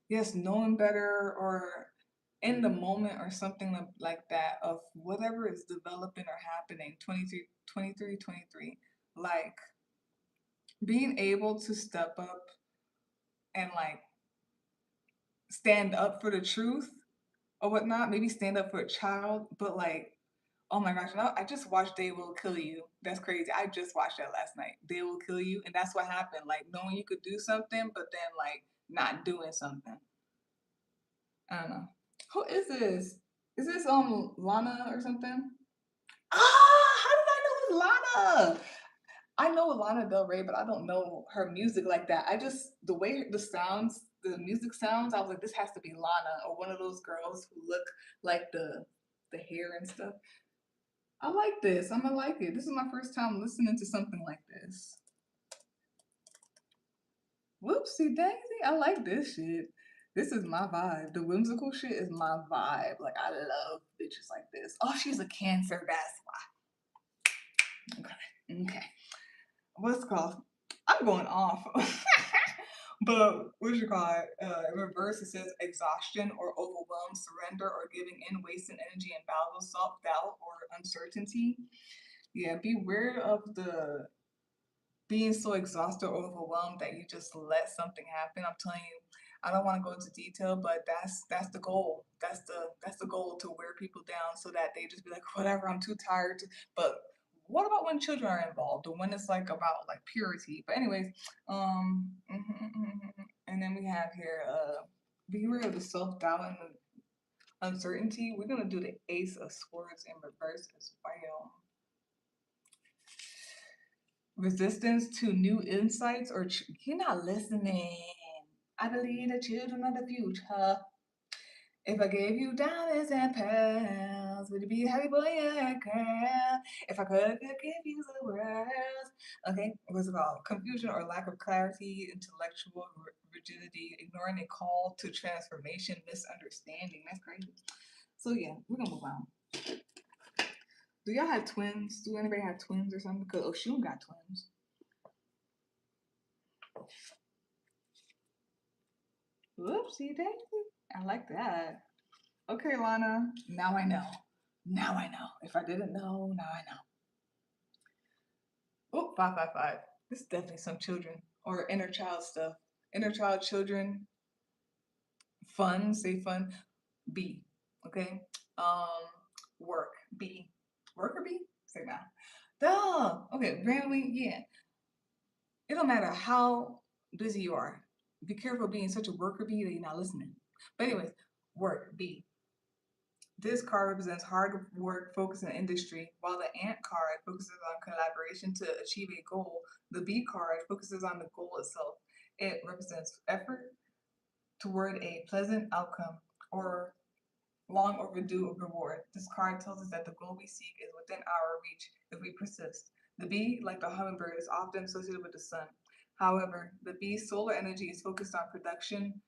yes, knowing better or in the moment or something like that of whatever is developing or happening 23, like being able to step up and like stand up for the truth or whatnot, maybe stand up for a child, but like, oh my gosh, no, I just watched They Will Kill You. That's crazy. I just watched that last night. They Will Kill You. And that's what happened. Like knowing you could do something, but then like not doing something. I don't know. Who is this? Is this Lana or something? Ah, how did I know it was Lana? I know Lana Del Rey, but I don't know her music like that. I just the way the music sounds, I was like, this has to be Lana or one of those girls who look like the hair and stuff. I like this. I'm gonna like it. This is my first time listening to something like this. Whoopsie daisy. I like this shit. This is my vibe. The whimsical shit is my vibe. Like I love bitches like this. Oh, she's a Cancer. That's why. Okay. Okay. What's it called? I'm going off. But what you call it? In reverse, it says exhaustion or overwhelmed, surrender or giving in, wasting energy and battle, self doubt or uncertainty. Yeah, beware of the being so exhausted or overwhelmed that you just let something happen. I'm telling you, I don't want to go into detail, but that's the goal. That's the goal, to wear people down so that they just be like, whatever, I'm too tired to. But what about when children are involved or when it's like about like purity? But anyways, and then we have here beware of the self doubt and the uncertainty. We're gonna do the Ace of Swords in reverse as well. Resistance to new insights or you're not listening. I believe the children of the future. If I gave you diamonds and pearls, would you be a happy boy or a girl? If I could give you the world. Okay, what's it called? Confusion or lack of clarity, intellectual rigidity, ignoring a call to transformation, misunderstanding. That's crazy. So yeah, we're gonna move on. Do y'all have twins? Do anybody have twins or something? Because Oshun got twins. Whoopsie daisy. I like that. Okay, Lana. Now I know. Now I know. If I didn't know, now I know. Oh, 555. This is definitely some children or inner child stuff. Inner child children, fun, say fun. B. Okay. Um, work. B. Work or B? Say now. Duh. Okay, randomly, yeah. It don't matter how busy you are. Be careful being such a worker bee that you're not listening. But anyways, work. B. This card represents hard work, focus, and industry, while the ant card focuses on collaboration to achieve a goal. The bee card focuses on the goal itself. It represents effort toward a pleasant outcome. or long overdue reward. This card tells us that the goal we seek is within our reach if we persist. The bee, like the hummingbird, is often associated with the sun. However, the bee's solar energy is focused on production,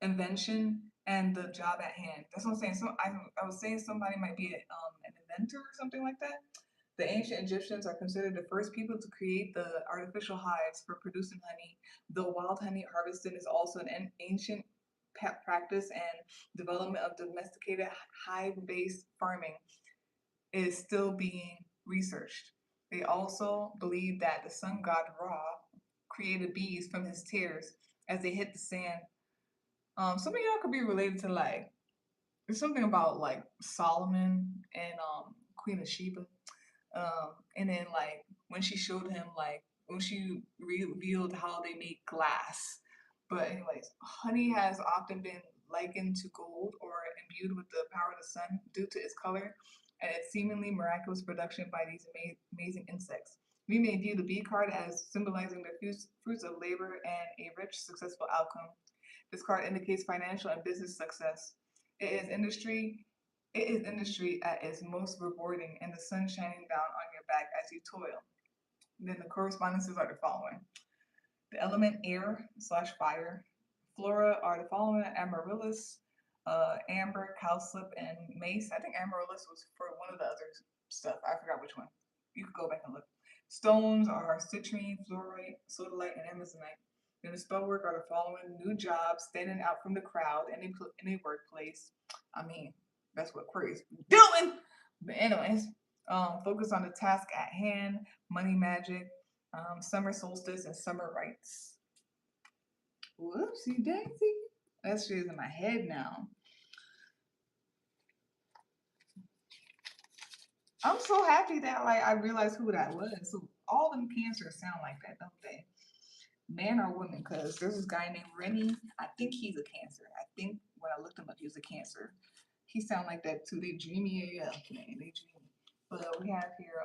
invention, and the job at hand. That's what I'm saying. I was saying somebody might be an inventor or something like that. The ancient Egyptians are considered the first people to create the artificial hives for producing honey. Though wild honey harvesting is also an ancient practice, and development of domesticated hive-based farming is still being researched. They also believe that the sun god Ra created bees from his tears as they hit the sand. Some of y'all could be related to like there's something about like Solomon and Queen of Sheba. And then like when she showed him like when she revealed how they make glass. But anyways, honey has often been likened to gold or imbued with the power of the sun due to its color and its seemingly miraculous production by these amazing insects. We may view the bee card as symbolizing the fruits of labor and a rich, successful outcome. This card indicates financial and business success. It is industry. It is industry at its most rewarding, and the sun shining down on your back as you toil. Then the correspondences are the following: the element air slash fire. Flora are the following: amaryllis, amber, cowslip, and mace. I think amaryllis was for one of the other stuff. I forgot which one. You could go back and look. Stones are citrine, fluorite, sodalite, and amazonite. Then the spell work are the following: new jobs, standing out from the crowd in a workplace. I mean, that's what Aquarius doing. But anyways, focus on the task at hand, money magic, summer solstice, and summer rites. Whoopsie daisy. That shit is in my head now. I'm so happy that like I realized who that was. So all them cancers sound like that, don't they? Man or woman? Because there's this guy named Rennie. I think he's a cancer. I think when I looked him up, he was a cancer. He sound like that too. They dreamy AF, man. They dreamy. But we have here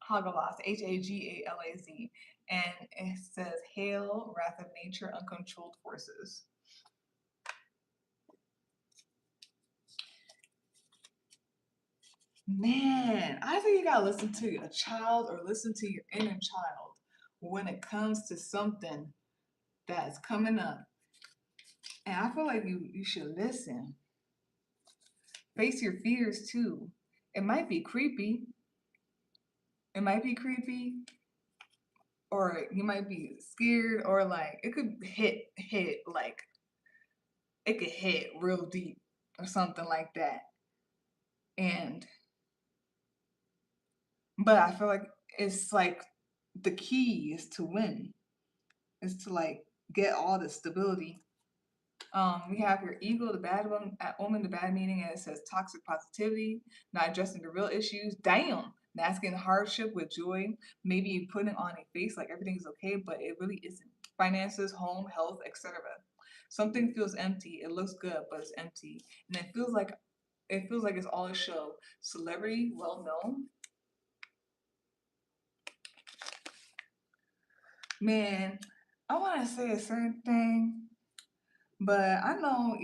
Hagalass, Hagalaz, and it says Hail, Wrath of Nature, Uncontrolled Forces. Man, I think you gotta listen to a child or listen to your inner child when it comes to something that's coming up. And I feel like you should listen. Face your fears too. It might be creepy. It might be creepy, or you might be scared, or like it could hit like it could hit real deep or something like that. And but I feel like it's like the key is to win, is to like get all the stability. We have your ego, the bad one, at woman, the bad meaning, and it says toxic positivity, not addressing the real issues. Damn, masking hardship with joy, maybe putting on a face like everything is okay, but it really isn't. Finances, home, health, etc. Something feels empty. It looks good, but it's empty, and it feels like it's all a show. Celebrity, well known. Man, I want to say a certain thing. But I know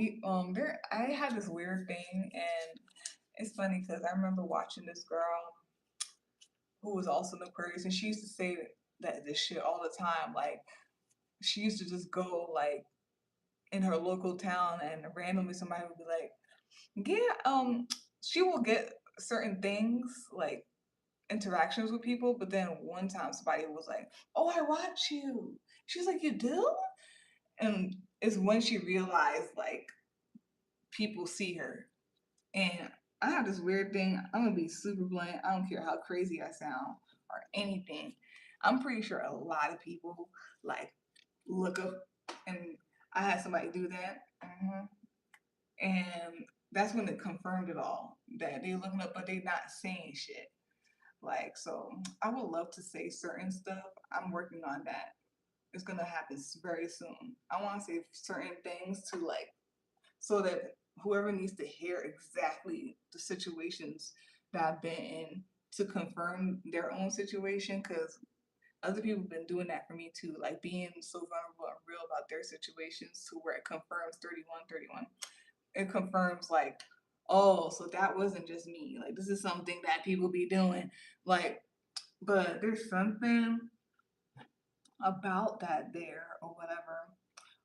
there I had this weird thing, and it's funny because I remember watching this girl who was also an Aquarius, and she used to say that this shit all the time. Like she used to just go like in her local town, and randomly somebody would be like, "Yeah, she will get certain things like interactions with people." But then one time somebody was like, "Oh, I watch you." She's like, "You do?" And it's when she realized like people see her. And I have this weird thing. I'm gonna be super blunt. I don't care how crazy I sound or anything. I'm pretty sure a lot of people like look up, and I had somebody do that, and that's when it confirmed it all that they looking up, but they not saying shit. Like so, I would love to say certain stuff. I'm working on that. It's gonna happen very soon. I want to say certain things to like so that whoever needs to hear exactly the situations that I've been in to confirm their own situation, because other people have been doing that for me too, like being so vulnerable and real about their situations to where it confirms 31, 31. it confirms like, oh, so that wasn't just me. Like this is something that people be doing. Like, but there's something about that there or whatever.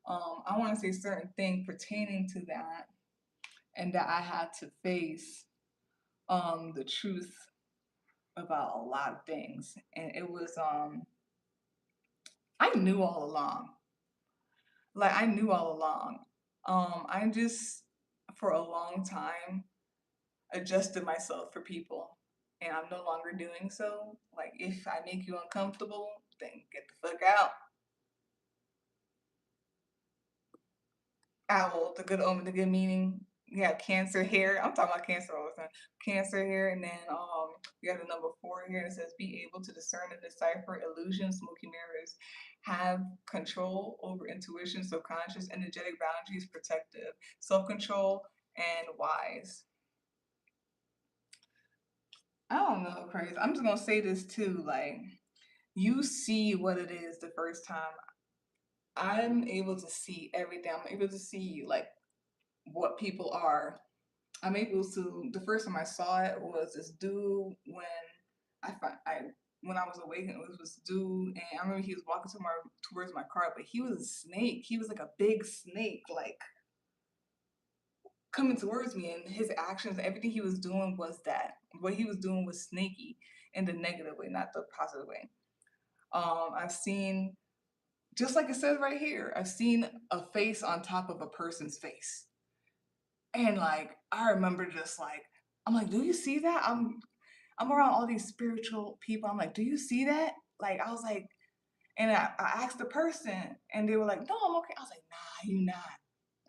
I want to say certain thing pertaining to that, and that I had to face the truth about a lot of things, and it was I knew all along. Like I knew all along. I just for a long time adjusted myself for people, and I'm no longer doing so. Like if I make you uncomfortable, then get the fuck out. Owl, the good omen, the good meaning. You have Cancer here. I'm talking about Cancer all the time. Cancer here, and then you have the number 4 here. It says be able to discern and decipher illusions, smoky mirrors, have control over intuition, subconscious, energetic boundaries, protective, self-control, and wise. I don't know, crazy. I'm just gonna say this too. Like you see what it is the first time. I'm able to see everything. I'm able to see like what people are. I'm able to. The first time I saw it was this dude when I when I was awakened. It was this dude, and I remember he was walking towards my car, but he was a snake. He was like a big snake, like coming towards me, and his actions, everything he was doing was that. What he was doing was snaky in the negative way, not the positive way. I've seen, just like it says right here, I've seen a face on top of a person's face. And like I remember just like I'm like, do you see that? I'm around all these spiritual people. I'm like, do you see that? Like I was like, and I asked the person and they were like, no, I'm okay. I was like, nah, you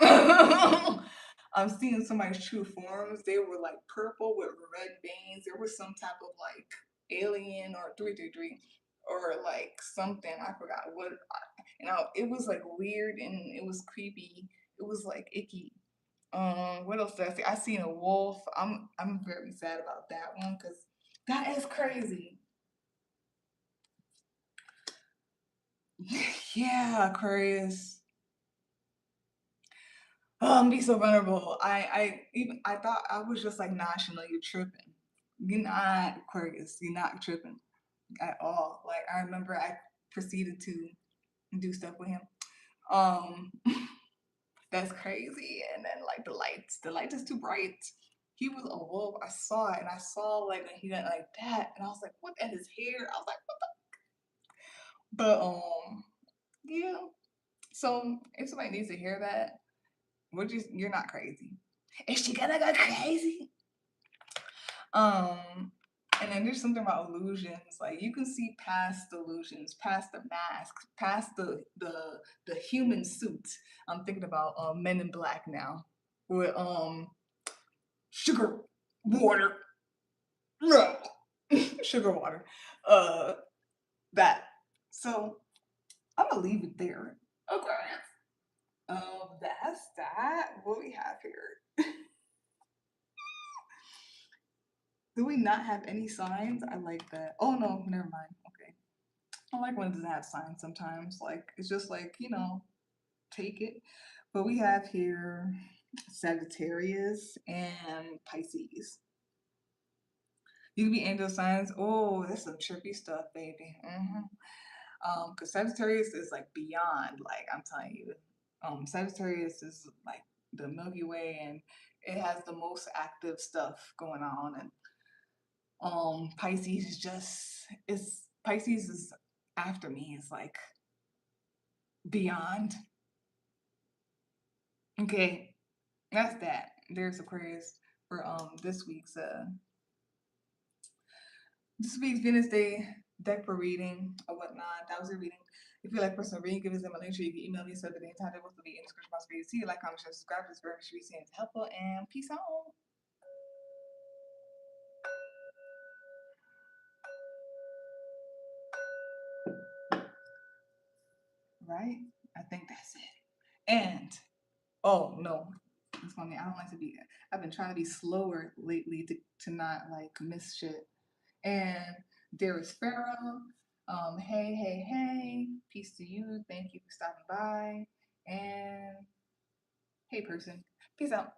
not. I'm seeing somebody's true forms. They were like purple with red veins. There was some type of like alien or 333 or like something. I forgot what. It was like weird and it was creepy. It was like icky. What else did I see? I seen a wolf. I'm very sad about that one because that is crazy. Yeah, Aquarius. Oh, I'm be so vulnerable. I thought I was just like, nah, Chanel, you're tripping. You're not Aquarius. You're not tripping at all. Like I remember I proceeded to do stuff with him. Um, that's crazy. And then like the light is too bright. He was a wolf. I saw it, and I saw like when he went like that, and I was like, what? And his hair. I was like, what the? But yeah. So if somebody needs to hear that, you're not crazy. Is she gonna go crazy? Um, and then there's something about illusions. Like you can see past illusions, past the mask, past the human suit. I'm thinking about Men in Black now, with sugar water, sugar water, uh, that. So I'm gonna leave it there. Okay. That's that. What we have here. Do we not have any signs? I like that. Oh no, never mind. Okay. I like when it doesn't have signs sometimes. Like it's just like, take it. But we have here Sagittarius and Pisces. You can be angel signs. Oh, that's some trippy stuff, baby. Because Sagittarius is like beyond, like I'm telling you. Sagittarius is like the Milky Way, and it has the most active stuff going on, and Pisces is just it's Pisces is after me. It's like beyond. Okay, that's that. There's Aquarius for this week's Venus Day deck for reading or whatnot. That was your reading. If you like personal reading, give us a link. You can email me so that the entire day will be in the description box for you to see. Like, comment, share, subscribe. It's very much appreciated. It's helpful, and peace out. Right? I think that's it. And oh no, it's funny. I don't like to be. I've been trying to be slower lately to not like miss shit. And there is Pharaoh. Hey, hey, hey. Peace to you. Thank you for stopping by. And hey, person. Peace out.